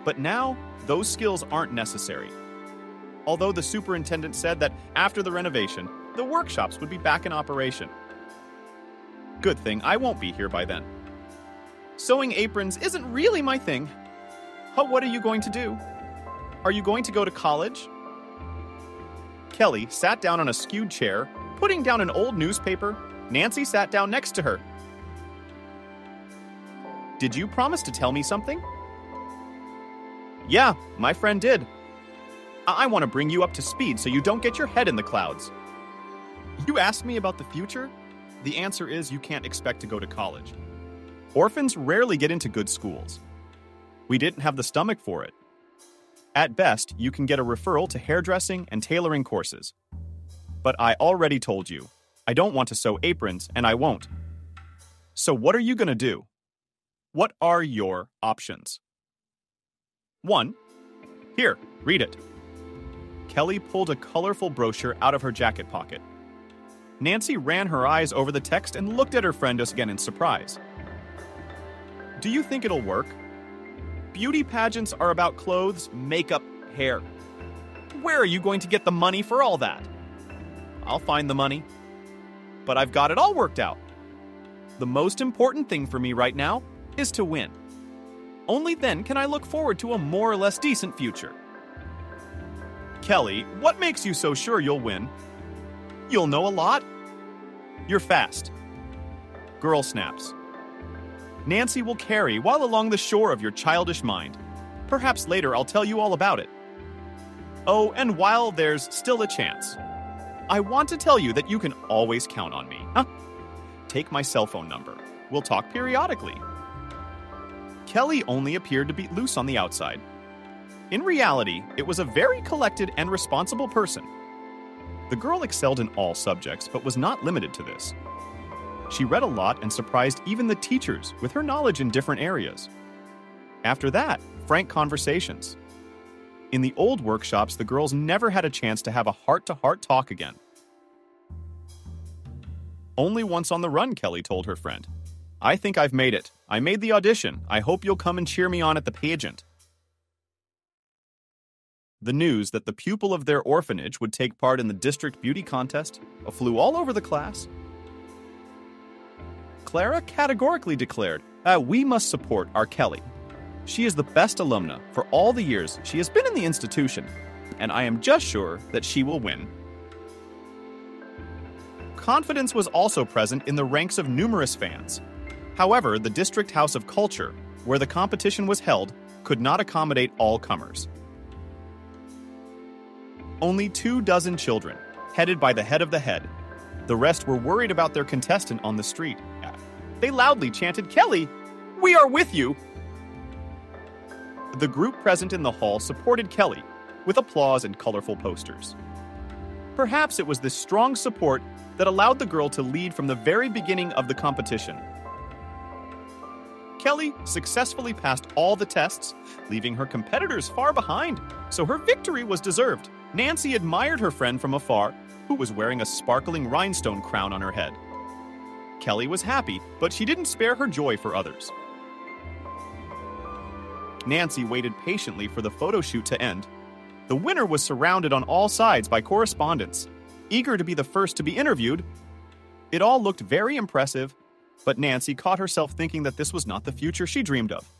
But now, those skills aren't necessary. Although the superintendent said that after the renovation, the workshops would be back in operation. Good thing I won't be here by then. Sewing aprons isn't really my thing. But what are you going to do? Are you going to go to college?" Kelly sat down on a skewed chair, putting down an old newspaper. Nancy sat down next to her. "Did you promise to tell me something?" "Yeah, my friend did. I want to bring you up to speed so you don't get your head in the clouds." "You asked me about the future? The answer is you can't expect to go to college. Orphans rarely get into good schools. We didn't have the stomach for it. At best, you can get a referral to hairdressing and tailoring courses. But I already told you, I don't want to sew aprons, and I won't. So what are you going to do? What are your options?" 1. Here, read it. Kelly pulled a colorful brochure out of her jacket pocket. Nancy ran her eyes over the text and looked at her friend again in surprise. "Do you think it'll work? Beauty pageants are about clothes, makeup, hair. Where are you going to get the money for all that?" "I'll find the money. But I've got it all worked out. The most important thing for me right now is to win. Only then can I look forward to a more or less decent future." "Kelly, what makes you so sure you'll win? You'll know a lot. You're fast." Girl snaps. "Nancy will carry while along the shore of your childish mind. Perhaps later I'll tell you all about it. Oh, and while there's still a chance, I want to tell you that you can always count on me. Take my cell phone number. We'll talk periodically." Kelly only appeared to be loose on the outside. In reality, it was a very collected and responsible person. The girl excelled in all subjects, but was not limited to this. She read a lot and surprised even the teachers with her knowledge in different areas. After that, frank conversations. In the old workshops, the girls never had a chance to have a heart-to-heart talk again. "Only once on the run," Kelly told her friend. "I think I've made it. I made the audition. I hope you'll come and cheer me on at the pageant." The news that the pupil of their orphanage would take part in the district beauty contest flew all over the class. Clara categorically declared, "We must support our Kelly. She is the best alumna for all the years she has been in the institution, and I am just sure that she will win." Confidence was also present in the ranks of numerous fans. However, the District House of Culture, where the competition was held, could not accommodate all comers. Only 24 children, headed by the head of the head, The rest were worried about their contestant on the street. They loudly chanted, "Kelly, we are with you!" The group present in the hall supported Kelly, with applause and colorful posters. Perhaps it was this strong support that allowed the girl to lead from the very beginning of the competition. Kelly successfully passed all the tests, leaving her competitors far behind, so her victory was deserved. Nancy admired her friend from afar, who was wearing a sparkling rhinestone crown on her head. Kelly was happy, but she didn't spare her joy for others. Nancy waited patiently for the photo shoot to end. The winner was surrounded on all sides by correspondents, eager to be the first to be interviewed. It all looked very impressive, but Nancy caught herself thinking that this was not the future she dreamed of.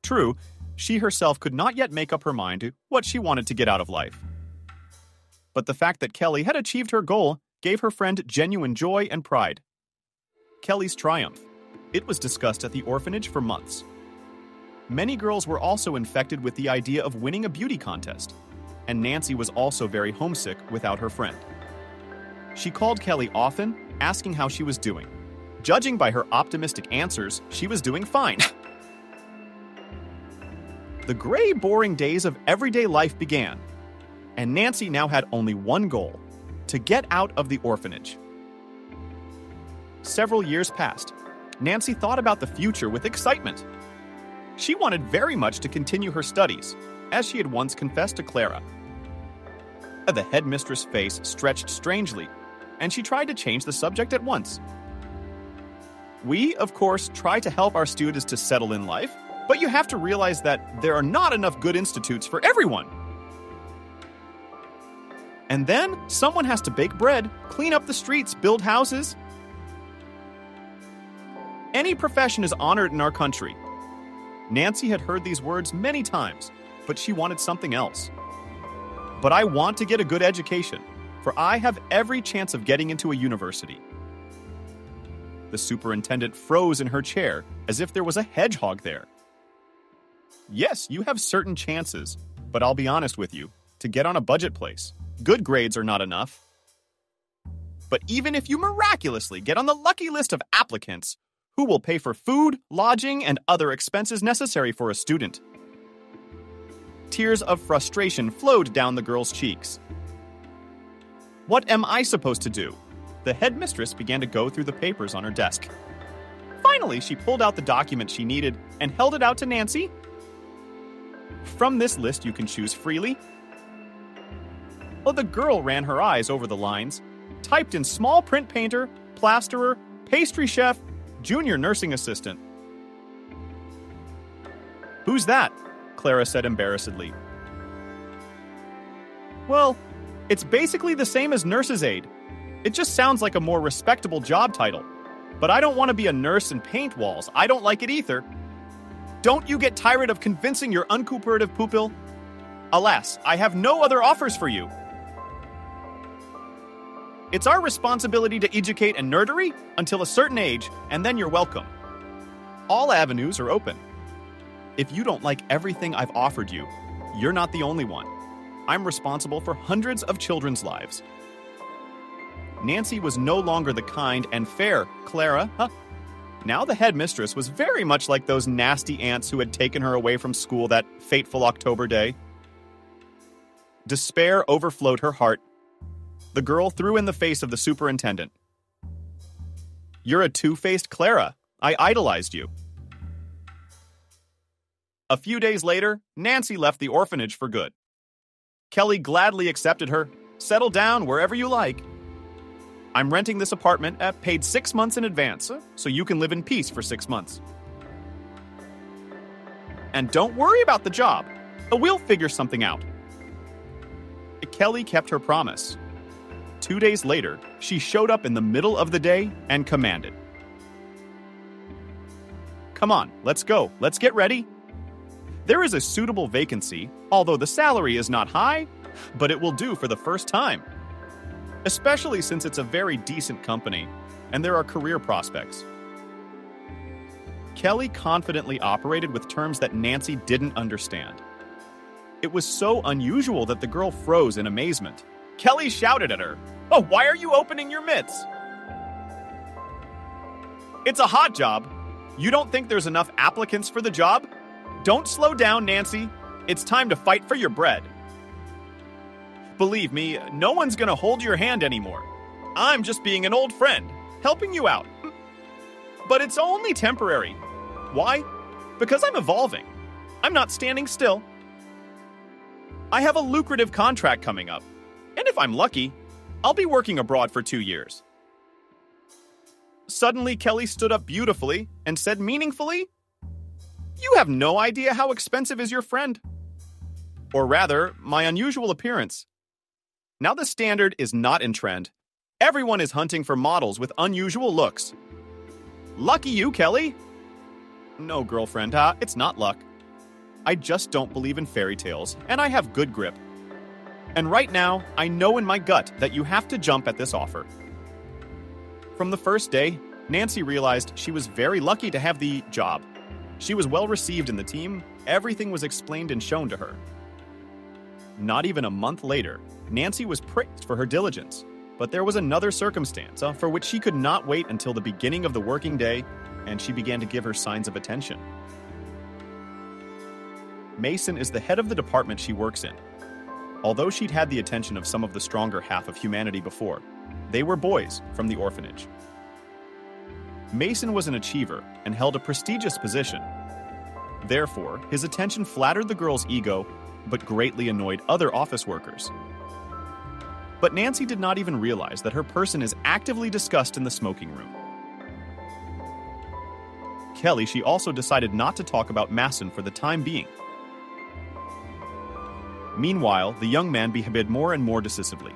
True, she herself could not yet make up her mind to what she wanted to get out of life. But the fact that Kelly had achieved her goal gave her friend genuine joy and pride. Kelly's triumph. It was discussed at the orphanage for months. Many girls were also infected with the idea of winning a beauty contest, and Nancy was also very homesick without her friend. She called Kelly often, asking how she was doing. Judging by her optimistic answers, she was doing fine. The gray, boring days of everyday life began, and Nancy now had only one goal: to get out of the orphanage. Several years passed. Nancy thought about the future with excitement. She wanted very much to continue her studies, as she had once confessed to Clara. The headmistress' face stretched strangely, and she tried to change the subject at once. We, of course, try to help our students to settle in life, but you have to realize that there are not enough good institutes for everyone. And then someone has to bake bread, clean up the streets, build houses. Any profession is honored in our country. Nancy had heard these words many times, but she wanted something else. But I want to get a good education, for I have every chance of getting into a university. The superintendent froze in her chair as if there was a hedgehog there. Yes, you have certain chances, but I'll be honest with you, to get on a budget place, good grades are not enough. But even if you miraculously get on the lucky list of applicants, who will pay for food, lodging, and other expenses necessary for a student? Tears of frustration flowed down the girl's cheeks. What am I supposed to do? The headmistress began to go through the papers on her desk. Finally, she pulled out the document she needed and held it out to Nancy. From this list, you can choose freely. Well, the girl ran her eyes over the lines, typed in small print painter, plasterer, pastry chef, junior nursing assistant. Who's that? Clara said embarrassedly. Well, it's basically the same as nurse's aide. It just sounds like a more respectable job title. But I don't want to be a nurse and paint walls. I don't like it either. Don't you get tired of convincing your uncooperative pupil? Alas, I have no other offers for you. It's our responsibility to educate and nerdery until a certain age, and then you're welcome. All avenues are open. If you don't like everything I've offered you, you're not the only one. I'm responsible for hundreds of children's lives. Nancy was no longer the kind and fair Clara. Now the headmistress was very much like those nasty aunts who had taken her away from school that fateful October day. Despair overflowed her heart. The girl threw in the face of the superintendent. You're a two-faced Clara. I idolized you. A few days later, Nancy left the orphanage for good. Kelly gladly accepted her. Settle down wherever you like. I'm renting this apartment paid 6 months in advance, so you can live in peace for 6 months. And don't worry about the job. We'll figure something out. Kelly kept her promise. 2 days later, she showed up in the middle of the day and commanded. Come on, let's go. Let's get ready. There is a suitable vacancy, although the salary is not high, but it will do for the first time. Especially since it's a very decent company, and there are career prospects. Kelly confidently operated with terms that Nancy didn't understand. It was so unusual that the girl froze in amazement. Kelly shouted at her, Oh, why are you opening your mitts? It's a hot job. You don't think there's enough applicants for the job? Don't slow down, Nancy. It's time to fight for your bread. Believe me, no one's gonna hold your hand anymore. I'm just being an old friend, helping you out. But it's only temporary. Why? Because I'm evolving. I'm not standing still. I have a lucrative contract coming up, and if I'm lucky, I'll be working abroad for 2 years. Suddenly, Kelly stood up beautifully and said meaningfully, "You have no idea how expensive is your friend. Or rather, my unusual appearance. Now the standard is not in trend. Everyone is hunting for models with unusual looks. Lucky you, Kelly." No, girlfriend, it's not luck. I just don't believe in fairy tales, and I have good grip. And right now, I know in my gut that you have to jump at this offer. From the first day, Nancy realized she was very lucky to have the job. She was well received in the team, everything was explained and shown to her. Not even a month later, Nancy was praised for her diligence, but there was another circumstance for which she could not wait until the beginning of the working day, and she began to give her signs of attention. Mason is the head of the department she works in. Although she'd had the attention of some of the stronger half of humanity before, they were boys from the orphanage. Mason was an achiever and held a prestigious position. Therefore, his attention flattered the girl's ego, but greatly annoyed other office workers. But Nancy did not even realize that her person is actively discussed in the smoking room. Kelly, she also decided not to talk about Mason for the time being. Meanwhile, the young man behaved more and more decisively.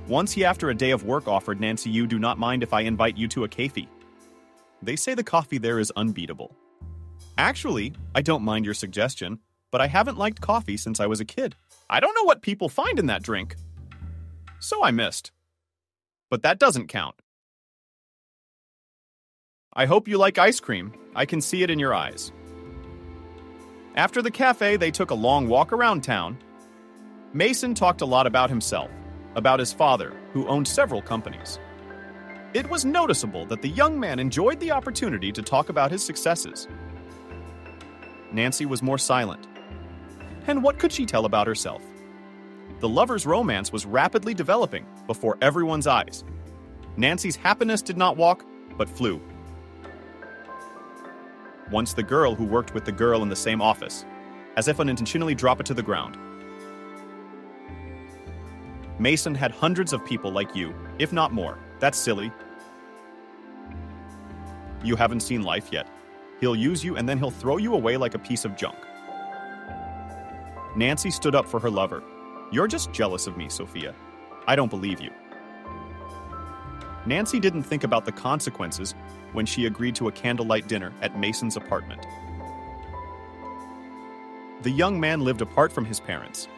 Once he, after a day of work, offered Nancy, "You do not mind if I invite you to a cafe? They say the coffee there is unbeatable." "Actually, I don't mind your suggestion, but I haven't liked coffee since I was a kid. I don't know what people find in that drink." So I missed. But that doesn't count. "I hope you like ice cream. I can see it in your eyes." After the cafe, they took a long walk around town. Mason talked a lot about himself, about his father, who owned several companies. It was noticeable that the young man enjoyed the opportunity to talk about his successes. Nancy was more silent. And what could she tell about herself? The lovers' romance was rapidly developing before everyone's eyes. Nancy's happiness did not walk, but flew. Once the girl who worked with the girl in the same office, as if unintentionally drop it to the ground. "Mason had hundreds of people like you, if not more. That's silly. You haven't seen life yet. He'll use you and then he'll throw you away like a piece of junk." Nancy stood up for her lover. "You're just jealous of me, Sophia. I don't believe you." Nancy didn't think about the consequences when she agreed to a candlelight dinner at Mason's apartment. The young man lived apart from his parents.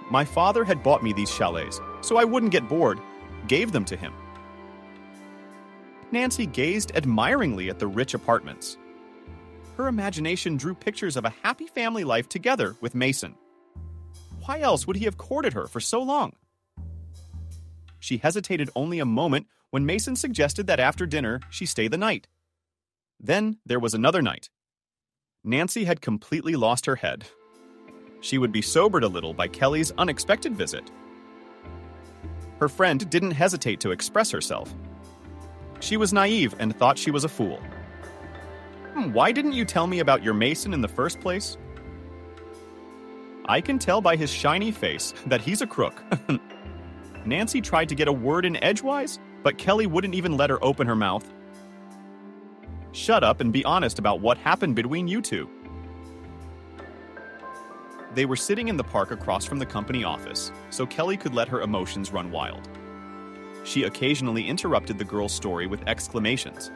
"My father had bought me these chalets, so I wouldn't get bored. Gave them to him." Nancy gazed admiringly at the rich apartments. Her imagination drew pictures of a happy family life together with Mason. Why else would he have courted her for so long? She hesitated only a moment when Mason suggested that after dinner she stay the night. Then there was another night. Nancy had completely lost her head. She would be sobered a little by Kelly's unexpected visit. Her friend didn't hesitate to express herself. She was naive and thought she was a fool. "Why didn't you tell me about your Mason in the first place?" "I can tell by his shiny face that he's a crook." Nancy tried to get a word in edgewise, but Kelly wouldn't even let her open her mouth. "Shut up and be honest about what happened between you two." They were sitting in the park across from the company office, so Kelly could let her emotions run wild. She occasionally interrupted the girl's story with exclamations.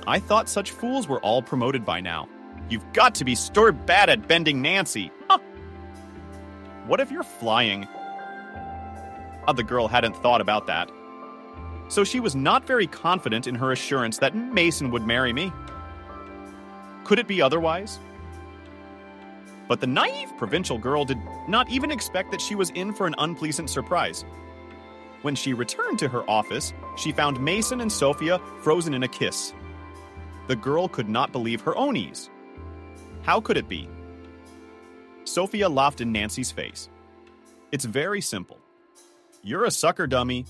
"I thought such fools were all promoted by now. You've got to be stirred bad at bending Nancy. Huh. What if you're flying?" The girl hadn't thought about that. So she was not very confident in her assurance that Mason would marry me. Could it be otherwise? But the naive provincial girl did not even expect that she was in for an unpleasant surprise. When she returned to her office, she found Mason and Sophia frozen in a kiss. The girl could not believe her own ease. How could it be? Sophia laughed in Nancy's face. It's very simple. You're a sucker, dummy.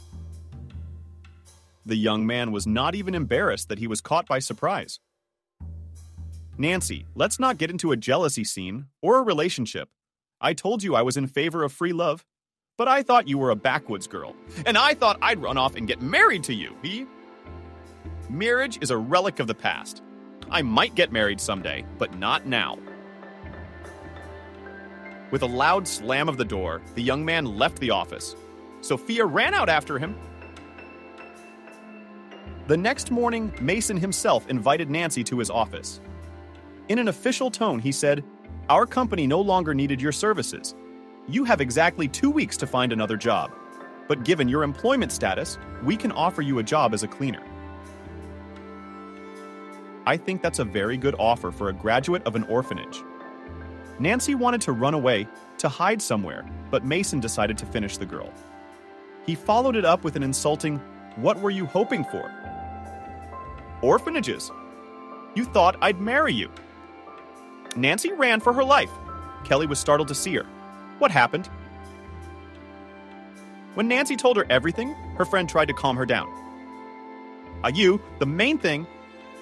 The young man was not even embarrassed that he was caught by surprise. Nancy, let's not get into a jealousy scene or a relationship. I told you I was in favor of free love, but I thought you were a backwoods girl, and I thought I'd run off and get married to you, Marriage is a relic of the past. I might get married someday, but not now. With a loud slam of the door, the young man left the office. Sophia ran out after him. The next morning, Mason himself invited Nancy to his office. In an official tone, he said, "Our company no longer needed your services. You have exactly 2 weeks to find another job. But given your employment status, we can offer you a job as a cleaner." I think that's a very good offer for a graduate of an orphanage. Nancy wanted to run away, to hide somewhere, but Mason decided to finish the girl. He followed it up with an insulting, "What were you hoping for?" "Orphanages. You thought I'd marry you." Nancy ran for her life. Kelly was startled to see her. What happened? When Nancy told her everything, her friend tried to calm her down. The main thing,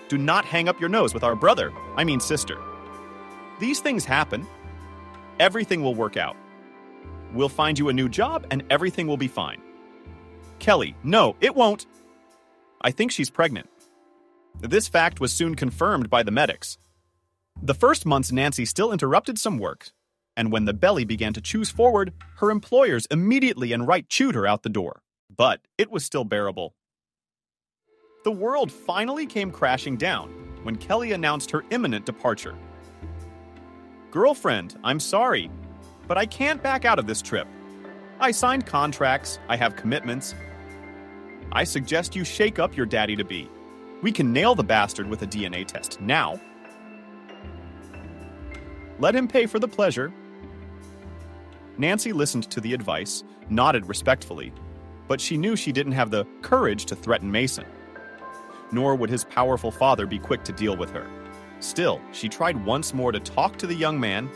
do not hang up your nose with our sister. These things happen. Everything will work out. We'll find you a new job and everything will be fine. Kelly, no, it won't. I think she's pregnant. This fact was soon confirmed by the medics. The first months, Nancy still interrupted some work, and when the belly began to choose forward, her employers immediately and right chewed her out the door. But it was still bearable. The world finally came crashing down when Kelly announced her imminent departure. "Girlfriend, I'm sorry, but I can't back out of this trip. I signed contracts, I have commitments. I suggest you shake up your daddy-to-be. We can nail the bastard with a DNA test now. Let him pay for the pleasure." Nancy listened to the advice, nodded respectfully, but she knew she didn't have the courage to threaten Mason. Nor would his powerful father be quick to deal with her. Still, she tried once more to talk to the young man.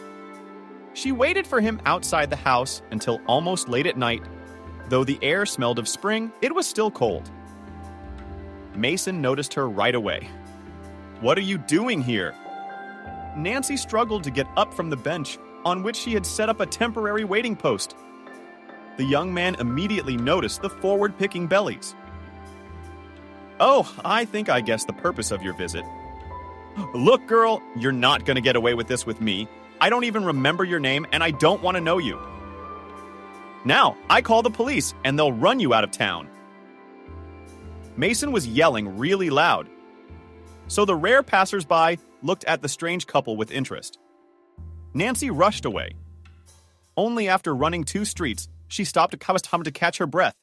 She waited for him outside the house until almost late at night. Though the air smelled of spring, it was still cold. Mason noticed her right away. "What are you doing here?" Nancy struggled to get up from the bench on which she had set up a temporary waiting post. The young man immediately noticed the forward-picking bellies. "Oh, I think I guessed the purpose of your visit. Look, girl, you're not going to get away with this with me. I don't even remember your name, and I don't want to know you. Now, I call the police, and they'll run you out of town." Mason was yelling really loud, so the rare passers-by looked at the strange couple with interest. Nancy rushed away. Only after running 2 streets, she stopped to catch her breath.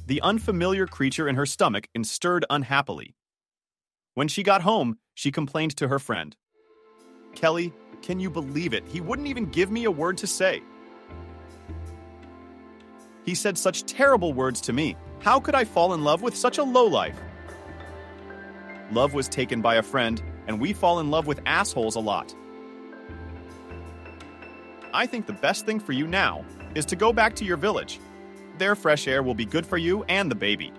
The unfamiliar creature in her stomach stirred unhappily. When she got home, she complained to her friend. "Kelly, can you believe it? He wouldn't even give me a word to say. He said such terrible words to me. How could I fall in love with such a lowlife?" Love was taken by a friend, and we fall in love with assholes a lot. I think the best thing for you now is to go back to your village. Their fresh air will be good for you and the baby.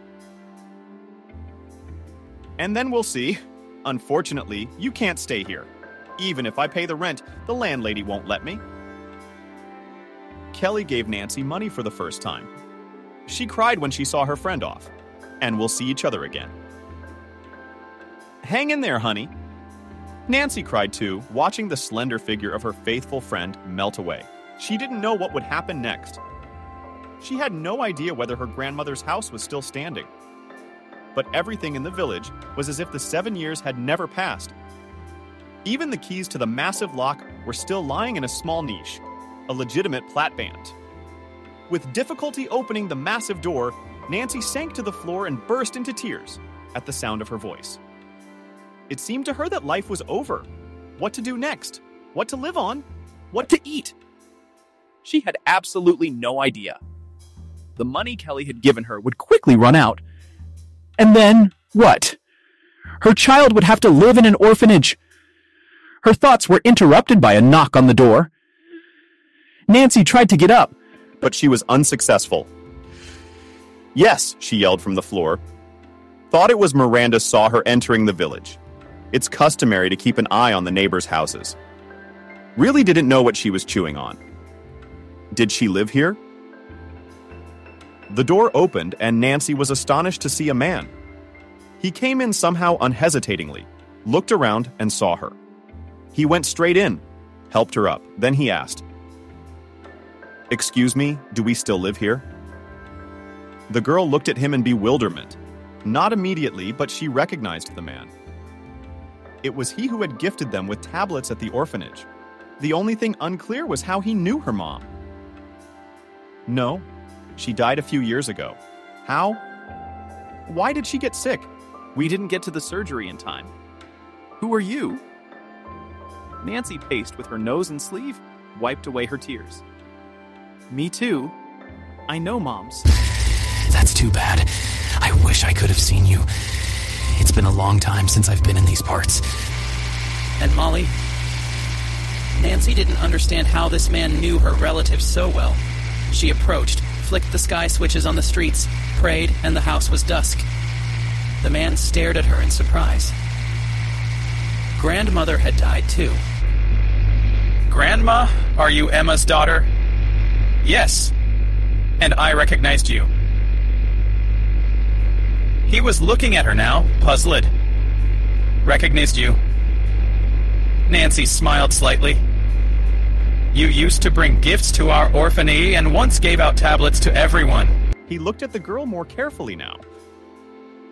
And then we'll see. Unfortunately, you can't stay here. Even if I pay the rent, the landlady won't let me. Kelly gave Nancy money for the first time. She cried when she saw her friend off. And we'll see each other again. Hang in there, honey. Nancy cried too, watching the slender figure of her faithful friend melt away. She didn't know what would happen next. She had no idea whether her grandmother's house was still standing. But everything in the village was as if the 7 years had never passed. Even the keys to the massive lock were still lying in a small niche, a legitimate platband. With difficulty opening the massive door, Nancy sank to the floor and burst into tears at the sound of her voice. It seemed to her that life was over. What to do next? What to live on? what to eat. She had absolutely no idea. The money Kelly had given her would quickly run out. And then, what? Her child would have to live in an orphanage. Her thoughts were interrupted by a knock on the door. Nancy tried to get up, but she was unsuccessful. "Yes," she yelled from the floor. Thought it was Miranda saw her entering the village. It's customary to keep an eye on the neighbors' houses. Really didn't know what she was chewing on. Did she live here? The door opened and Nancy was astonished to see a man. He came in somehow unhesitatingly, looked around and saw her. He went straight in, helped her up, then he asked, "Excuse me, do we still live here?" The girl looked at him in bewilderment. Not immediately, but she recognized the man. It was he who had gifted them with tablets at the orphanage. The only thing unclear was how he knew her mom. No, she died a few years ago. How? Why did she get sick? We didn't get to the surgery in time. Who are you? Nancy paced with her nose and sleeve, wiped away her tears. Me too. I know Moms. That's too bad. I wish I could have seen you. It's been a long time since I've been in these parts. And Molly, Nancy didn't understand how this man knew her relatives so well. She approached, flicked the sky switches on the streets, prayed, and the house was dusk. The man stared at her in surprise. Grandmother had died too. Grandma, are you Emma's daughter? Yes. And I recognized you. He was looking at her now, puzzled. Recognized you. Nancy smiled slightly. You used to bring gifts to our orphanage and once gave out tablets to everyone. He looked at the girl more carefully now.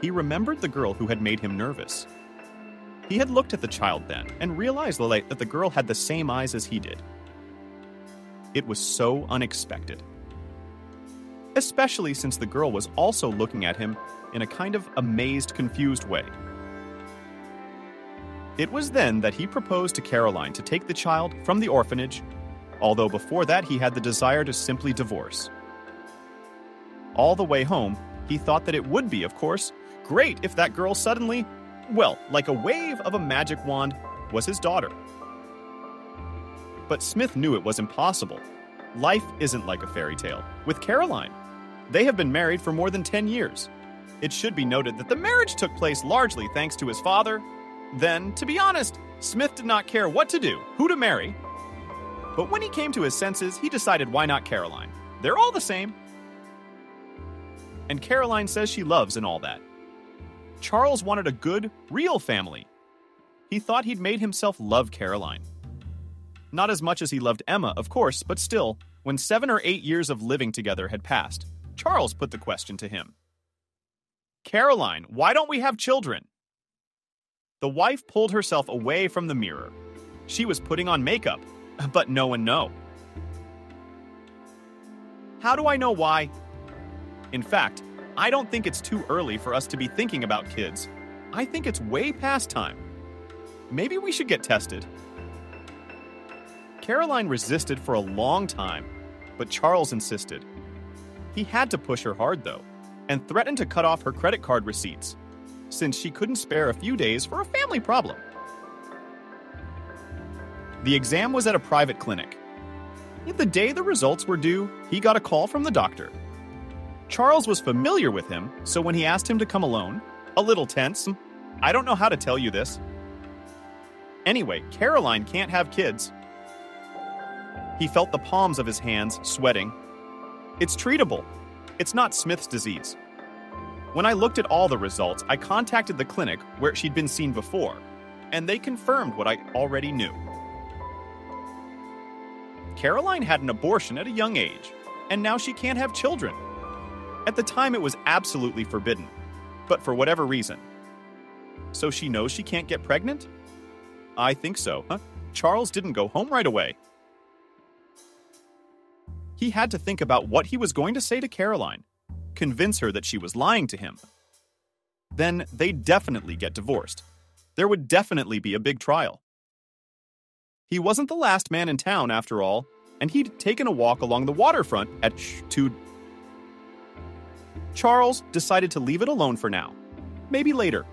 He remembered the girl who had made him nervous. He had looked at the child then and realized that the girl had the same eyes as he did. It was so unexpected. Especially since the girl was also looking at him in a kind of amazed, confused way. It was then that he proposed to Caroline to take the child from the orphanage, although before that he had the desire to simply divorce. All the way home, he thought that it would be, of course, great if that girl suddenly, well, like a wave of a magic wand, was his daughter. But Smith knew it was impossible. Life isn't like a fairy tale. With Caroline, they have been married for more than 10 years. It should be noted that the marriage took place largely thanks to his father. Then, to be honest, Smith did not care what to do, who to marry. But when he came to his senses, he decided why not Caroline? They're all the same. And Caroline says she loves and all that. Charles wanted a good, real family. He thought he'd made himself love Caroline. Not as much as he loved Emma, of course, but still, when 7 or 8 years of living together had passed, Charles put the question to him. "Caroline, why don't we have children?" The wife pulled herself away from the mirror. She was putting on makeup, but no one knew. How do I know why? In fact, I don't think it's too early for us to be thinking about kids. I think it's way past time. Maybe we should get tested. Caroline resisted for a long time, but Charles insisted. He had to push her hard, though, and threatened to cut off her credit card receipts, since she couldn't spare a few days for a family problem. The exam was at a private clinic. The day the results were due, he got a call from the doctor. Charles was familiar with him, so when he asked him to come alone, a little tense, I don't know how to tell you this. Anyway, Caroline can't have kids. He felt the palms of his hands sweating. It's treatable. It's not Smith's disease. When I looked at all the results, I contacted the clinic where she'd been seen before, and they confirmed what I already knew. Caroline had an abortion at a young age, and now she can't have children. At the time, it was absolutely forbidden, but for whatever reason. So she knows she can't get pregnant? I think so, huh? Charles didn't go home right away. He had to think about what he was going to say to Caroline, convince her that she was lying to him. Then they'd definitely get divorced. There would definitely be a big trial. He wasn't the last man in town, after all, and he'd taken a walk along the waterfront at Charles decided to leave it alone for now. Maybe later.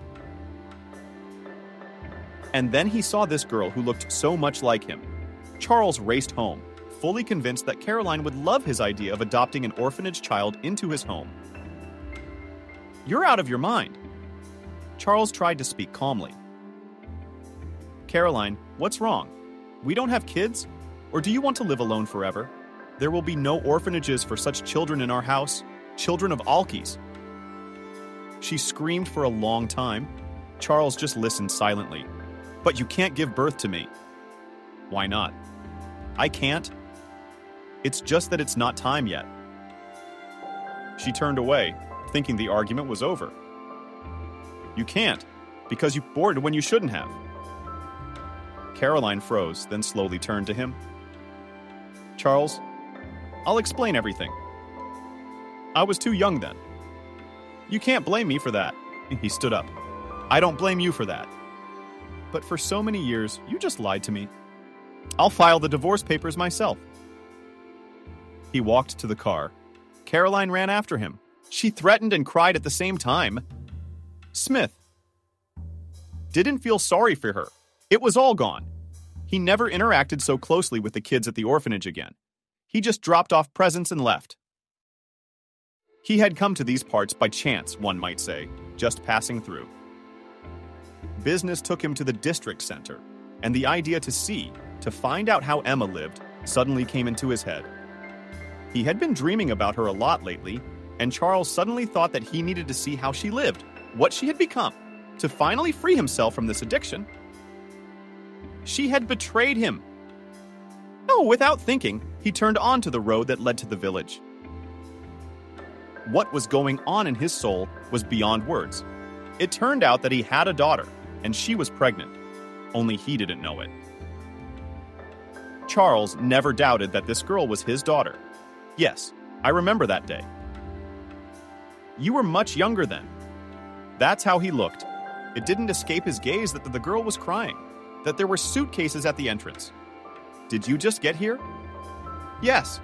And then he saw this girl who looked so much like him. Charles raced home, fully convinced that Caroline would love his idea of adopting an orphanage child into his home. "You're out of your mind." Charles tried to speak calmly. "Caroline, what's wrong? We don't have kids? Or do you want to live alone forever? There will be no orphanages for such children in our house, children of Alkes." She screamed for a long time. Charles just listened silently. "But you can't give birth to me." "Why not?" "I can't. It's just that it's not time yet." She turned away, thinking the argument was over. "You can't, because you bored when you shouldn't have." Caroline froze, then slowly turned to him. "Charles, I'll explain everything. I was too young then. You can't blame me for that." He stood up. "I don't blame you for that. But for so many years, you just lied to me. I'll file the divorce papers myself." He walked to the car. Caroline ran after him. She threatened and cried at the same time. Smith didn't feel sorry for her. It was all gone. He never interacted so closely with the kids at the orphanage again. He just dropped off presents and left. He had come to these parts by chance, one might say, just passing through. Business took him to the district center, and the idea to find out how Emma lived, suddenly came into his head. He had been dreaming about her a lot lately, and Charles suddenly thought that he needed to see how she lived, what she had become, to finally free himself from this addiction. She had betrayed him. Oh, without thinking, he turned onto the road that led to the village. What was going on in his soul was beyond words. It turned out that he had a daughter, and she was pregnant. Only he didn't know it. Charles never doubted that this girl was his daughter. Yes, I remember that day. You were much younger then. That's how he looked. It didn't escape his gaze that the girl was crying, that there were suitcases at the entrance. Did you just get here? Yes.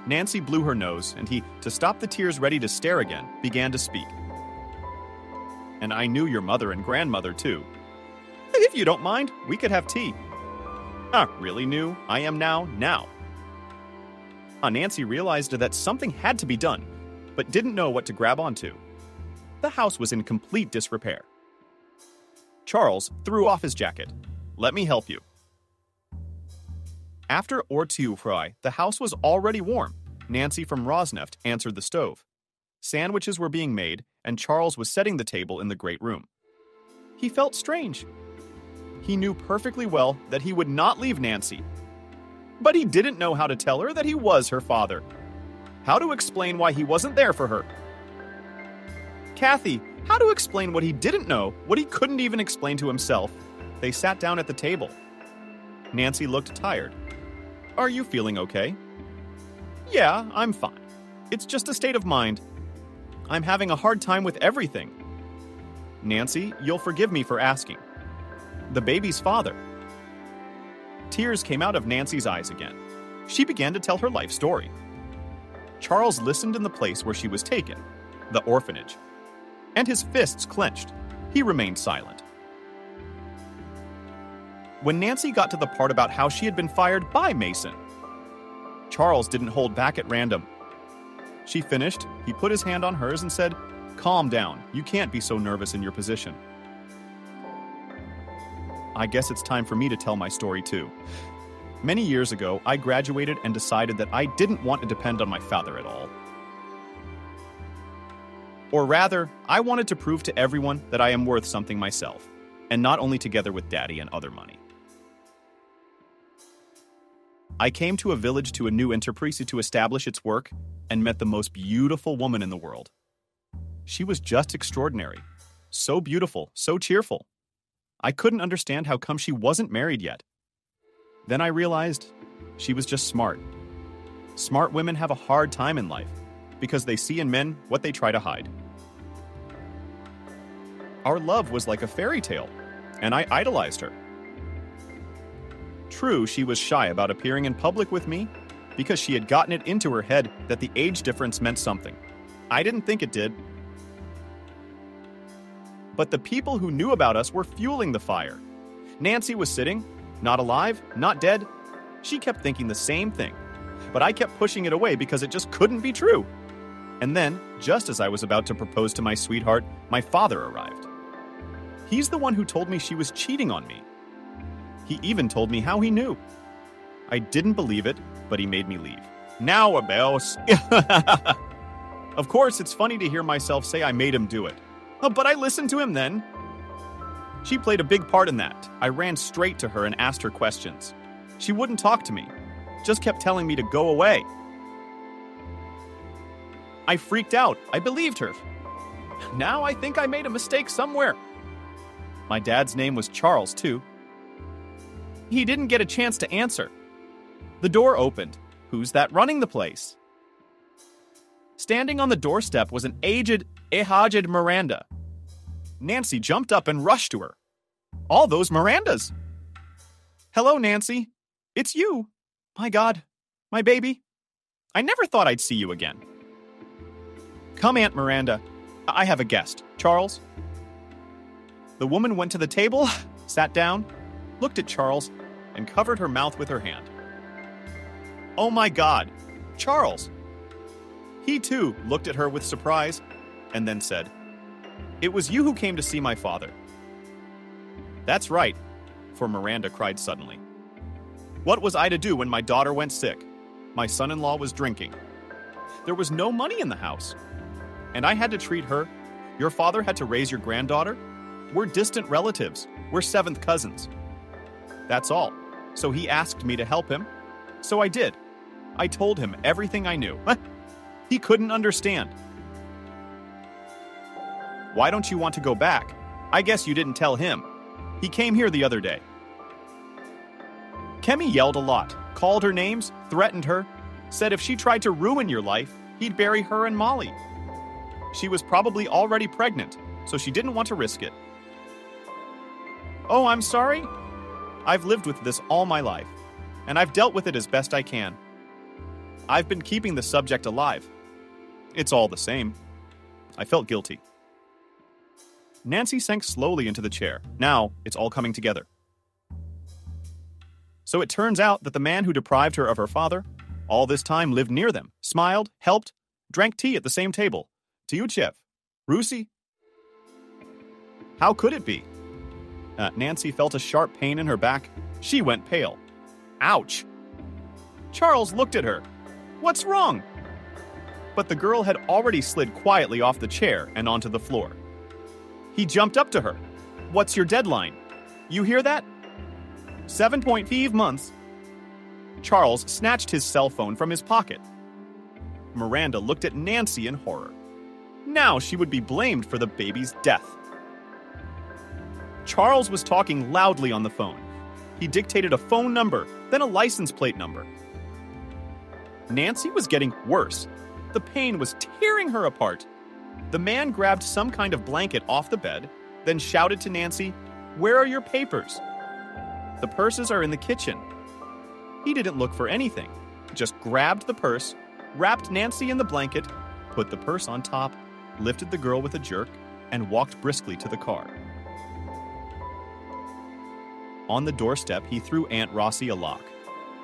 Nancy blew her nose, and he, to stop the tears ready to stare again, began to speak. And I knew your mother and grandmother, too. If you don't mind, we could have tea. Really new? I am now. Nancy realized that something had to be done, but didn't know what to grab onto. The house was in complete disrepair. Charles threw off his jacket. Let me help you. After Ortu fry, the house was already warm. Nancy from Rosneft answered the stove. Sandwiches were being made, and Charles was setting the table in the great room. He felt strange. He knew perfectly well that he would not leave Nancy. But he didn't know how to tell her that he was her father. How to explain why he wasn't there for her. Kathy, how to explain what he didn't know, what he couldn't even explain to himself. They sat down at the table. Nancy looked tired. Are you feeling okay? Yeah, I'm fine. It's just a state of mind. I'm having a hard time with everything. Nancy, you'll forgive me for asking. The baby's father. Tears came out of Nancy's eyes again. She began to tell her life story. Charles listened in the place where she was taken, the orphanage. And his fists clenched. He remained silent. When Nancy got to the part about how she had been fired by Mason, Charles didn't hold back at random. She finished, he put his hand on hers and said, "Calm down, you can't be so nervous in your position." I guess it's time for me to tell my story too. Many years ago, I graduated and decided that I didn't want to depend on my father at all. Or rather, I wanted to prove to everyone that I am worth something myself, and not only together with Daddy and other money. I came to a village to a new enterprise to establish its work and met the most beautiful woman in the world. She was just extraordinary. So beautiful, so cheerful. I couldn't understand how come she wasn't married yet. Then I realized she was just smart. Smart women have a hard time in life because they see in men what they try to hide. Our love was like a fairy tale, and I idolized her. true she was shy about appearing in public with me because she had gotten it into her head that the age difference meant something. I didn't think it did. But the people who knew about us were fueling the fire. Nancy was sitting, not alive, not dead. She kept thinking the same thing, but I kept pushing it away because it just couldn't be true. And then, just as I was about to propose to my sweetheart, my father arrived. He's the one who told me she was cheating on me. He even told me how he knew. I didn't believe it, but he made me leave. Now, Abels. Of course, it's funny to hear myself say I made him do it. Oh, but I listened to him then. She played a big part in that. I ran straight to her and asked her questions. She wouldn't talk to me, just kept telling me to go away. I freaked out. I believed her. Now I think I made a mistake somewhere. My dad's name was Charles, too. He didn't get a chance to answer. The door opened. Who's that running the place? Standing on the doorstep was an aged Miranda. Nancy jumped up and rushed to her. All those Mirandas! Hello, Nancy. It's you. My God. My baby. I never thought I'd see you again. Come, Aunt Miranda. I have a guest. Charles? The woman went to the table, sat down, looked at Charles, and covered her mouth with her hand. Oh my God. Charles! He, too, looked at her with surprise and then said, It was you who came to see my father. That's right, for Miranda cried suddenly. What was I to do when my daughter went sick? My son-in-law was drinking. There was no money in the house. And I had to treat her. Your father had to raise your granddaughter. We're distant relatives. We're seventh cousins. That's all. So he asked me to help him. So I did. I told him everything I knew. He couldn't understand. Why don't you want to go back? I guess you didn't tell him. He came here the other day. Kemi yelled a lot, called her names, threatened her, said if she tried to ruin your life, he'd bury her and Molly. She was probably already pregnant, so she didn't want to risk it. Oh, I'm sorry. I've lived with this all my life, and I've dealt with it as best I can. I've been keeping the subject alive. It's all the same. I felt guilty. Nancy sank slowly into the chair. Now, it's all coming together. So it turns out that the man who deprived her of her father all this time lived near them, smiled, helped, drank tea at the same table. Tyuchev, Rusi. How could it be? Nancy felt a sharp pain in her back. She went pale. Ouch. Charles looked at her. What's wrong? But the girl had already slid quietly off the chair and onto the floor. He jumped up to her. What's your deadline? You hear that? 7.5 months. Charles snatched his cell phone from his pocket. Miranda looked at Nancy in horror. Now she would be blamed for the baby's death. Charles was talking loudly on the phone. He dictated a phone number, then a license plate number. Nancy was getting worse. The pain was tearing her apart. The man grabbed some kind of blanket off the bed, then shouted to Nancy, "Where are your papers?" "The purses are in the kitchen." He didn't look for anything, just grabbed the purse, wrapped Nancy in the blanket, put the purse on top, lifted the girl with a jerk, and walked briskly to the car. On the doorstep, he threw Aunt Rossi a lock.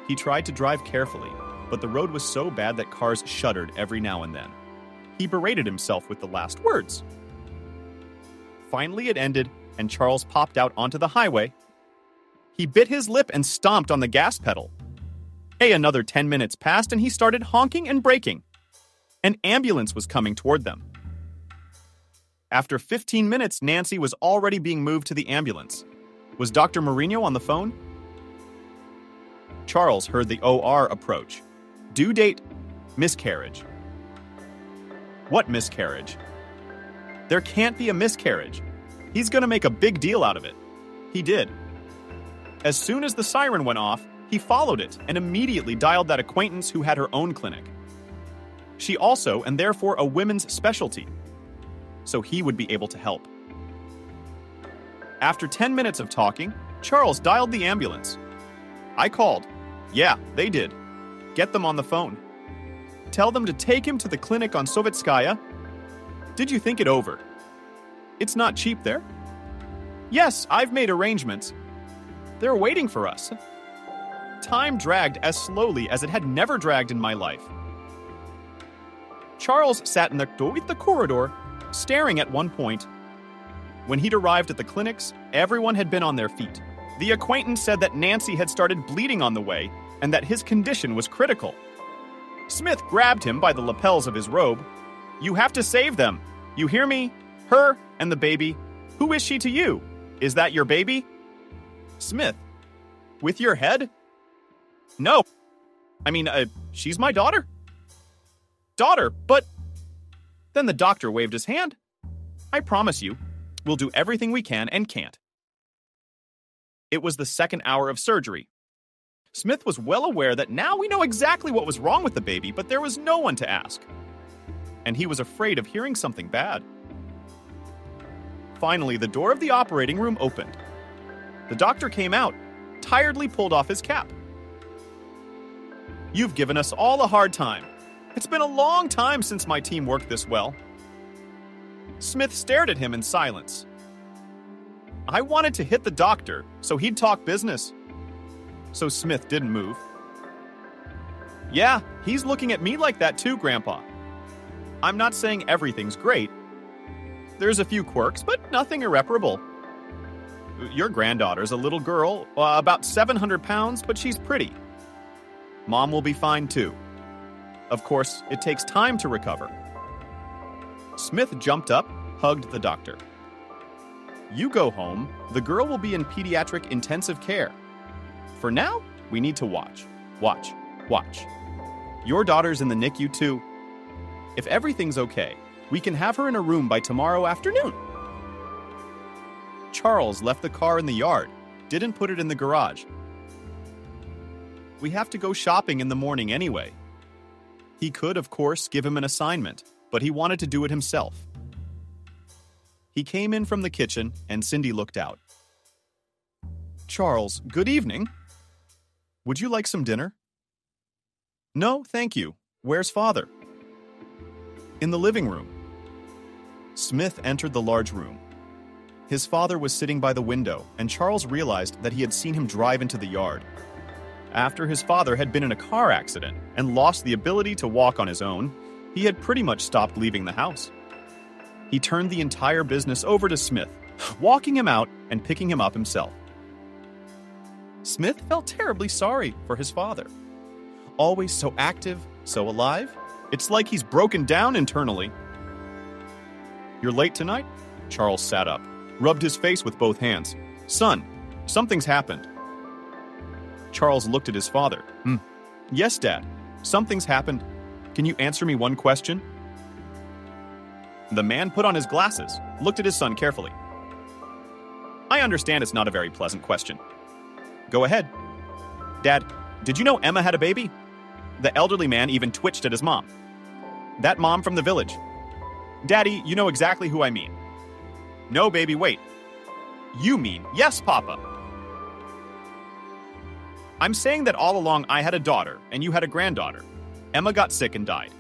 He tried to drive carefully, but the road was so bad that cars shuddered every now and then. He berated himself with the last words. Finally, it ended, and Charles popped out onto the highway. He bit his lip and stomped on the gas pedal. Another 10 minutes passed, and he started honking and braking. An ambulance was coming toward them. After 15 minutes, Nancy was already being moved to the ambulance. Was Dr. Mourinho on the phone? Charles heard the OR approach. Due date, miscarriage. What miscarriage? There can't be a miscarriage. He's going to make a big deal out of it. He did. As soon as the siren went off, he followed it and immediately dialed that acquaintance who had her own clinic. She also, and therefore a women's specialty. So he would be able to help. After 10 minutes of talking, Charles dialed the ambulance. I called. Yeah, they did. Get them on the phone. Tell them to take him to the clinic on Sovetskaya. Did you think it over? It's not cheap there. Yes, I've made arrangements. They're waiting for us. Time dragged as slowly as it had never dragged in my life. Charles sat in the corridor, staring at one point. When he'd arrived at the clinics, everyone had been on their feet. The acquaintance said that Nancy had started bleeding on the way and that his condition was critical. Smith grabbed him by the lapels of his robe. You have to save them. You hear me? Her and the baby. Who is she to you? Is that your baby? Smith, with your head? No. I mean, she's my daughter. Daughter, but... Then the doctor waved his hand. I promise you, we'll do everything we can and can't. It was the second hour of surgery. Smith was well aware that now we know exactly what was wrong with the baby, but there was no one to ask. And he was afraid of hearing something bad. Finally, the door of the operating room opened. The doctor came out, tiredly pulled off his cap. You've given us all a hard time. It's been a long time since my team worked this well. Smith stared at him in silence. I wanted to hit the doctor so he'd talk business. So Smith didn't move. Yeah, he's looking at me like that too, Grandpa. I'm not saying everything's great. There's a few quirks, but nothing irreparable. Your granddaughter's a little girl, about 700 pounds, but she's pretty. Mom will be fine too. Of course, it takes time to recover. Smith jumped up, hugged the doctor. You go home, the girl will be in pediatric intensive care. For now, we need to watch. Your daughter's in the NICU too. If everything's okay, we can have her in a room by tomorrow afternoon. Charles left the car in the yard, didn't put it in the garage. We have to go shopping in the morning anyway. He could, of course, give him an assignment, but he wanted to do it himself. He came in from the kitchen, and Cindy looked out. Charles, good evening. Would you like some dinner? No, thank you. Where's Father? In the living room. Smith entered the large room. His father was sitting by the window, and Charles realized that he had seen him drive into the yard. After his father had been in a car accident and lost the ability to walk on his own, he had pretty much stopped leaving the house. He turned the entire business over to Smith, walking him out and picking him up himself. Smith felt terribly sorry for his father. Always so active, so alive, it's like he's broken down internally. You're late tonight? Charles sat up, rubbed his face with both hands. Son, something's happened. Charles looked at his father. Yes, Dad. Something's happened. Can you answer me one question? The man put on his glasses, looked at his son carefully. I understand it's not a very pleasant question. Go ahead. Dad, did you know Emma had a baby? The elderly man even twitched at his mom. That mom from the village. Daddy, you know exactly who I mean. No, baby, wait. You mean, yes, Papa. I'm saying that all along I had a daughter and you had a granddaughter. Emma got sick and died.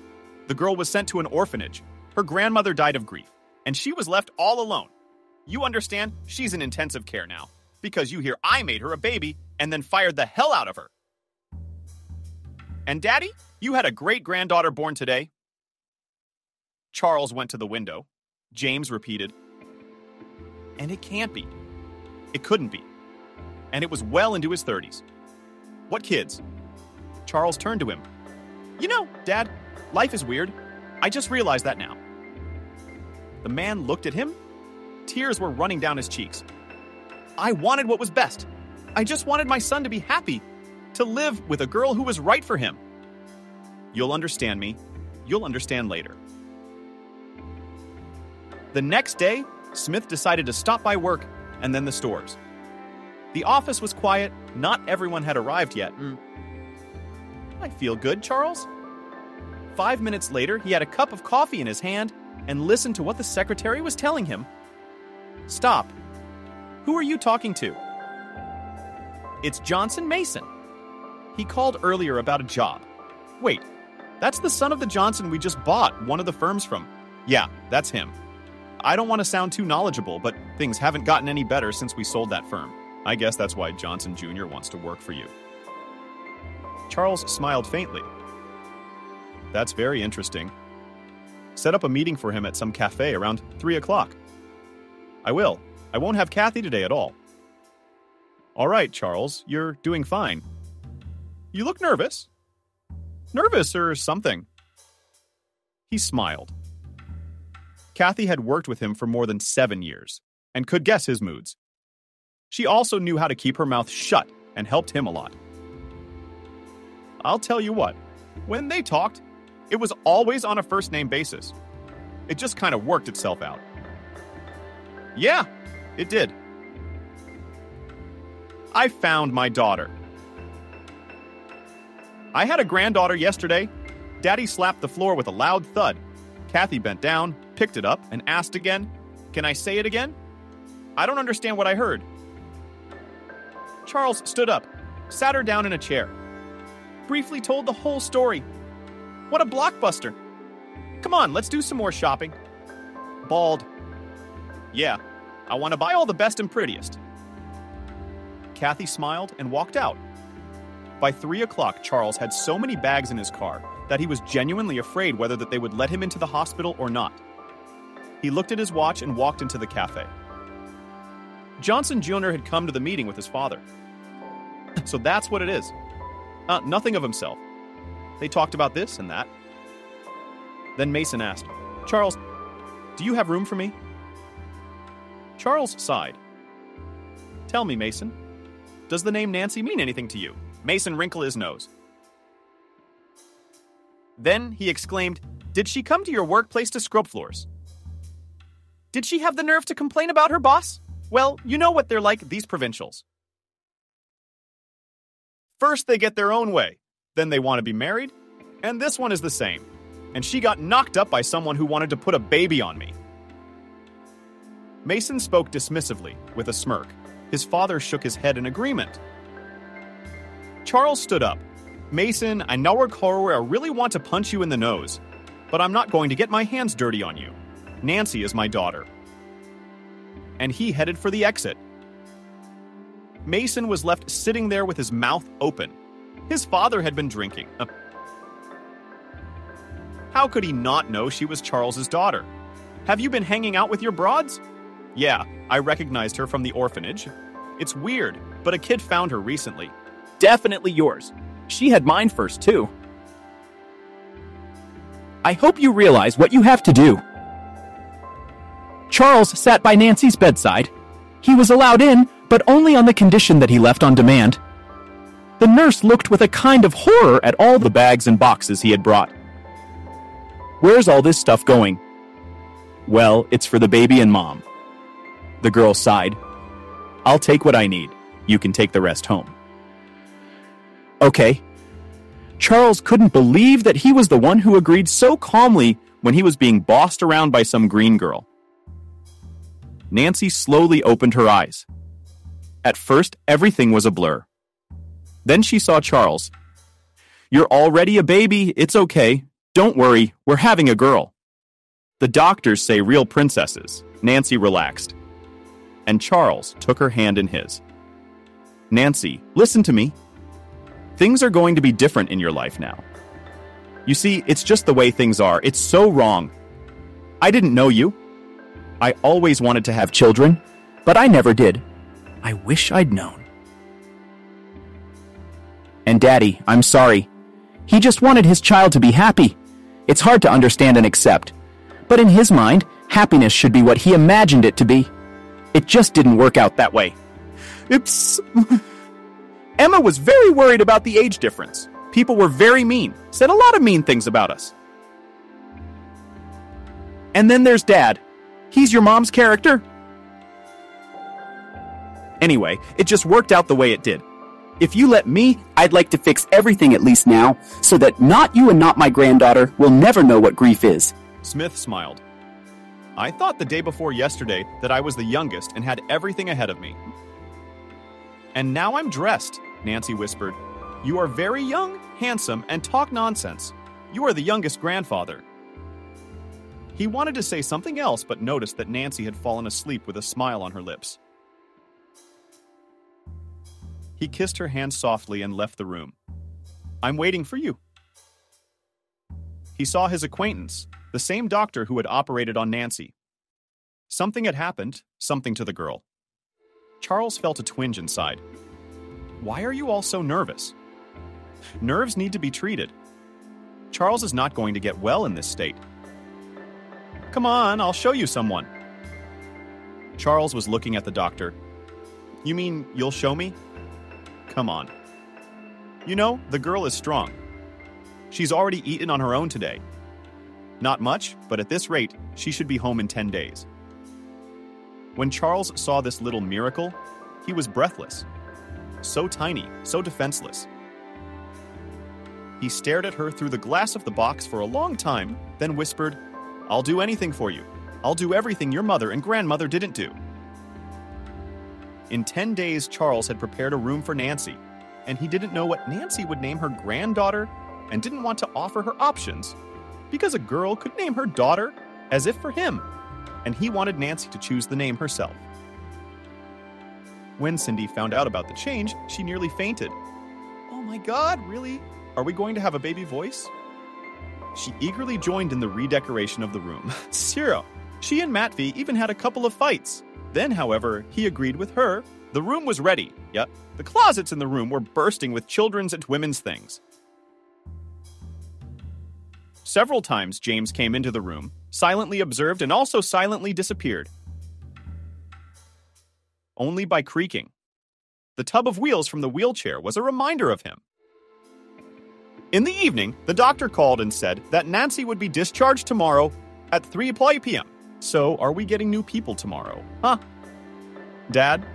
The girl was sent to an orphanage. Her grandmother died of grief, and she was left all alone. You understand? She's in intensive care now, because you hear I made her a baby and then fired the hell out of her. And Daddy, you had a great-granddaughter born today. Charles went to the window. James repeated. And it can't be. It couldn't be. And it was well into his 30s. What kids? Charles turned to him. You know, Dad, life is weird. I just realized that now. The man looked at him. Tears were running down his cheeks. I wanted what was best. I just wanted my son to be happy, to live with a girl who was right for him. You'll understand me. You'll understand later. The next day, Smith decided to stop by work and then the stores. The office was quiet. Not everyone had arrived yet. I feel good, Charles. 5 minutes later, he had a cup of coffee in his hand and listened to what the secretary was telling him. Stop. Who are you talking to? It's Johnson Mason. He called earlier about a job. Wait, that's the son of the Johnson we just bought one of the firms from. Yeah, that's him. I don't want to sound too knowledgeable, but things haven't gotten any better since we sold that firm. I guess that's why Johnson Jr. wants to work for you. Charles smiled faintly. That's very interesting. Set up a meeting for him at some cafe around 3 o'clock. I will. I won't have Kathy today at all. All right, Charles, you're doing fine. You look nervous. Nervous or something. He smiled. Kathy had worked with him for more than 7 years and could guess his moods. She also knew how to keep her mouth shut and helped him a lot. I'll tell you what, when they talked, it was always on a first-name basis. It just kind of worked itself out. Yeah, it did. I found my daughter. I had a granddaughter yesterday. Daddy slapped the floor with a loud thud. Kathy bent down, picked it up, and asked again, "Can I say it again?" I don't understand what I heard. Charles stood up, sat her down in a chair, briefly told the whole story. What a blockbuster. Come on, let's do some more shopping. Bald. Yeah, I want to buy all the best and prettiest. Kathy smiled and walked out. By 3 o'clock, Charles had so many bags in his car that he was genuinely afraid whether that they would let him into the hospital or not. He looked at his watch and walked into the cafe. Johnson Jr. had come to the meeting with his father. So that's what it is. Nothing of himself. They talked about this and that. Then Mason asked, "Charles, do you have room for me?" Charles sighed. "Tell me, Mason, does the name Nancy mean anything to you?" Mason wrinkled his nose. Then he exclaimed, "Did she come to your workplace to scrub floors?" "Did she have the nerve to complain about her boss?" "Well, you know what they're like, these provincials. First they get their own way, then they want to be married, and this one is the same. And she got knocked up by someone who wanted to put a baby on me." Mason spoke dismissively, with a smirk. His father shook his head in agreement. Charles stood up. "Mason, I know where I really want to punch you in the nose, but I'm not going to get my hands dirty on you. Nancy is my daughter." And he headed for the exit. Mason was left sitting there with his mouth open. His father had been drinking. How could he not know she was Charles's daughter? "Have you been hanging out with your broads?" "Yeah, I recognized her from the orphanage. It's weird, but a kid found her recently." Definitely yours. She had mine first, too. I hope you realize what you have to do. Charles sat by Nancy's bedside. He was allowed in, but only on the condition that he left on demand. The nurse looked with a kind of horror at all the bags and boxes he had brought. "Where's all this stuff going?" "Well, it's for the baby and Mom." The girl sighed. "I'll take what I need. You can take the rest home." Okay. Charles couldn't believe that he was the one who agreed so calmly when he was being bossed around by some green girl. Nancy slowly opened her eyes. At first, everything was a blur. Then she saw Charles. "You're already a baby. It's okay. Don't worry. We're having a girl." "The doctors say real princesses." Nancy relaxed. And Charles took her hand in his. "Nancy, listen to me. Things are going to be different in your life now. You see, it's just the way things are. It's so wrong. I didn't know you. I always wanted to have children, but I never did. I wish I'd known. And Daddy, I'm sorry. He just wanted his child to be happy. It's hard to understand and accept. But in his mind, happiness should be what he imagined it to be. It just didn't work out that way." Oops. Emma was very worried about the age difference. People were very mean, said a lot of mean things about us. And then there's Dad. He's your mom's character. Anyway, it just worked out the way it did. If you let me, I'd like to fix everything at least now, so that not you and not my granddaughter will never know what grief is. Smith smiled. "I thought the day before yesterday that I was the youngest and had everything ahead of me. And now I'm dressed," Nancy whispered. You are very young, handsome, and talk nonsense. You are the youngest grandfather. He wanted to say something else, but noticed that Nancy had fallen asleep with a smile on her lips. He kissed her hand softly and left the room. I'm waiting for you. He saw his acquaintance, the same doctor who had operated on Nancy. Something had happened, something to the girl. Charles felt a twinge inside. Why are you all so nervous? Nerves need to be treated. Charles is not going to get well in this state. Come on, I'll show you someone. Charles was looking at the doctor. You mean you'll show me? Come on. You know, the girl is strong. She's already eaten on her own today. Not much, but at this rate, she should be home in 10 days. When Charles saw this little miracle, he was breathless. So tiny, so defenseless. He stared at her through the glass of the box for a long time, then whispered, I'll do anything for you. I'll do everything your mother and grandmother didn't do. In 10 days, Charles had prepared a room for Nancy, and he didn't know what Nancy would name her granddaughter and didn't want to offer her options because a girl could name her daughter as if for him, and he wanted Nancy to choose the name herself. When Cindy found out about the change, she nearly fainted. Oh my God, really? Are we going to have a baby voice? She eagerly joined in the redecoration of the room. Ciro, she and Matvey even had a couple of fights. Then, however, he agreed with her. The room was ready. Yep, the closets in the room were bursting with children's and women's things. Several times James came into the room, silently observed and also silently disappeared. Only by creaking. The tub of wheels from the wheelchair was a reminder of him. In the evening, the doctor called and said that Nancy would be discharged tomorrow at 3 p.m. So, are we getting new people tomorrow? Huh? Dad?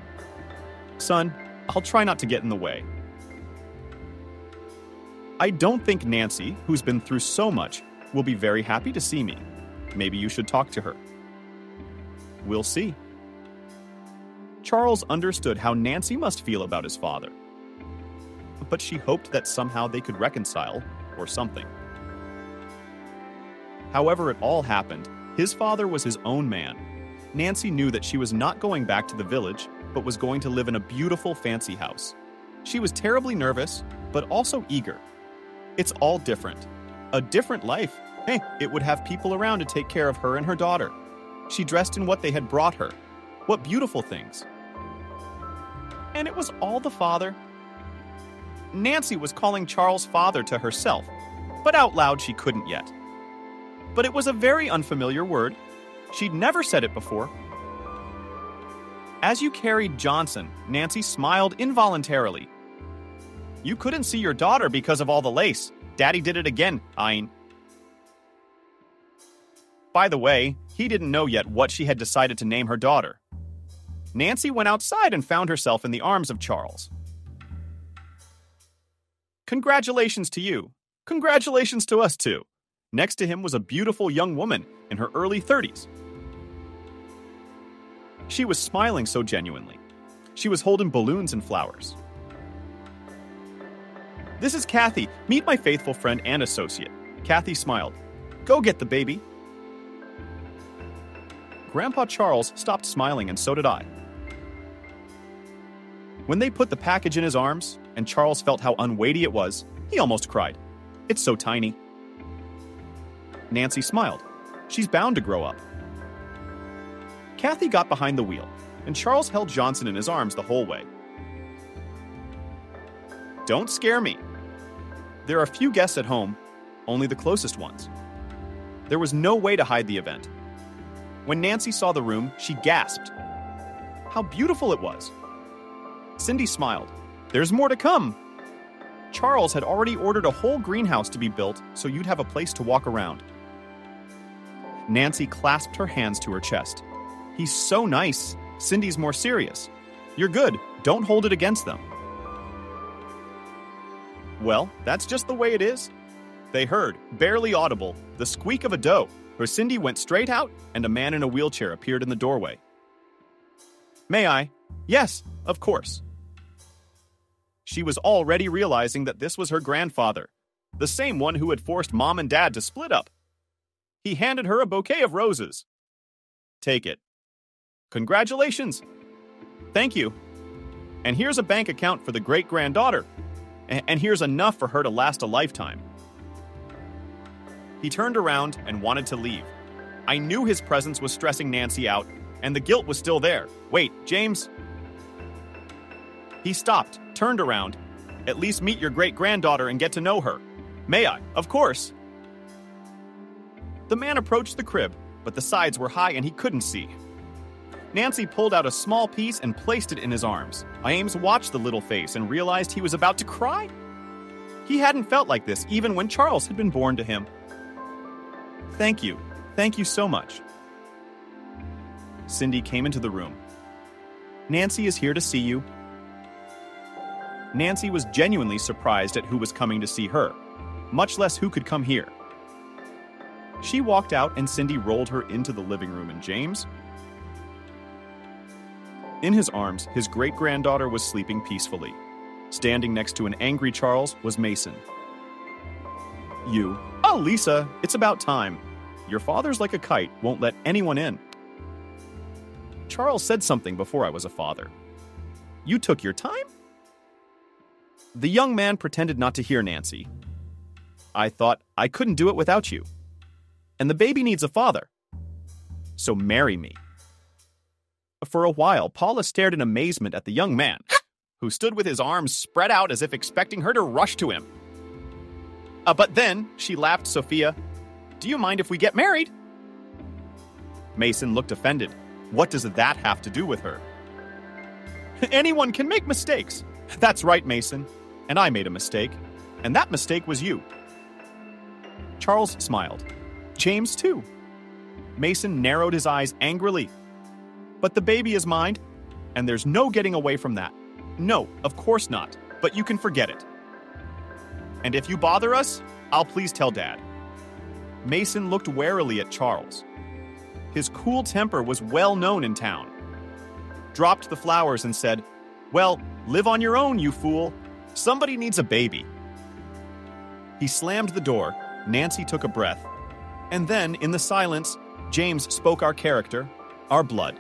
Son, I'll try not to get in the way. I don't think Nancy, who's been through so much, will be very happy to see me. Maybe you should talk to her. We'll see. Charles understood how Nancy must feel about his father. But she hoped that somehow they could reconcile, or something. However it all happened, his father was his own man. Nancy knew that she was not going back to the village, but was going to live in a beautiful fancy house. She was terribly nervous, but also eager. It's all different. A different life. Hey, it would have people around to take care of her and her daughter. She dressed in what they had brought her. What beautiful things. And it was all the father. Nancy was calling Charles father to herself, but out loud she couldn't yet. But it was a very unfamiliar word. She'd never said it before. As you carried Johnson, Nancy smiled involuntarily. You couldn't see your daughter because of all the lace. Daddy did it again, Ein. By the way, he didn't know yet what she had decided to name her daughter. Nancy went outside and found herself in the arms of Charles. Congratulations to you. Congratulations to us too. Next to him was a beautiful young woman in her early 30s. She was smiling so genuinely. She was holding balloons and flowers. This is Kathy. Meet my faithful friend and associate. Kathy smiled. Go get the baby. Grandpa Charles stopped smiling, and so did I. When they put the package in his arms, and Charles felt how unweighty it was, he almost cried. It's so tiny. Nancy smiled. She's bound to grow up. Kathy got behind the wheel, and Charles held Johnson in his arms the whole way. Don't scare me. There are few guests at home, only the closest ones. There was no way to hide the event. When Nancy saw the room, she gasped. How beautiful it was. Cindy smiled. There's more to come. Charles had already ordered a whole greenhouse to be built so you'd have a place to walk around. Nancy clasped her hands to her chest. He's so nice. Cindy's more serious. You're good. Don't hold it against them. Well, that's just the way it is. They heard, barely audible, the squeak of a doe, where Cindy went straight out and a man in a wheelchair appeared in the doorway. May I? Yes, of course. she was already realizing that this was her grandfather, the same one who had forced Mom and Dad to split up. He handed her a bouquet of roses. Take it. Congratulations. Thank you. And here's a bank account for the great-granddaughter. And here's enough for her to last a lifetime. He turned around and wanted to leave. I knew his presence was stressing Nancy out, and the guilt was still there. Wait, James. He stopped, turned around. At least meet your great-granddaughter and get to know her. May I? Of course. The man approached the crib, but the sides were high and he couldn't see. Nancy pulled out a small piece and placed it in his arms. James watched the little face and realized he was about to cry. He hadn't felt like this even when Charles had been born to him. Thank you. Thank you so much. Cindy came into the room. Nancy is here to see you. Nancy was genuinely surprised at who was coming to see her, much less who could come here. She walked out and Cindy rolled her into the living room, and James? In his arms, his great-granddaughter was sleeping peacefully. Standing next to an angry Charles was Mason. You. Oh, Lisa, it's about time. Your father's like a kite, won't let anyone in. Charles said something before I was a father. You took your time? The young man pretended not to hear Nancy. I thought I couldn't do it without you. And the baby needs a father. So marry me. For a while, Paula stared in amazement at the young man, who stood with his arms spread out as if expecting her to rush to him. But then, she laughed Sophia, do you mind if we get married? Mason looked offended. What does that have to do with her? Anyone can make mistakes. That's right, Mason. And I made a mistake. And that mistake was you. Charles smiled. James, too. Mason narrowed his eyes angrily. But the baby is mine, and there's no getting away from that. No, of course not, but you can forget it. And if you bother us, I'll please tell Dad. Mason looked warily at Charles. His cool temper was well known in town. Dropped the flowers and said, well, live on your own, you fool. Somebody needs a baby. He slammed the door. Nancy took a breath. And then, in the silence, James spoke our character, our blood.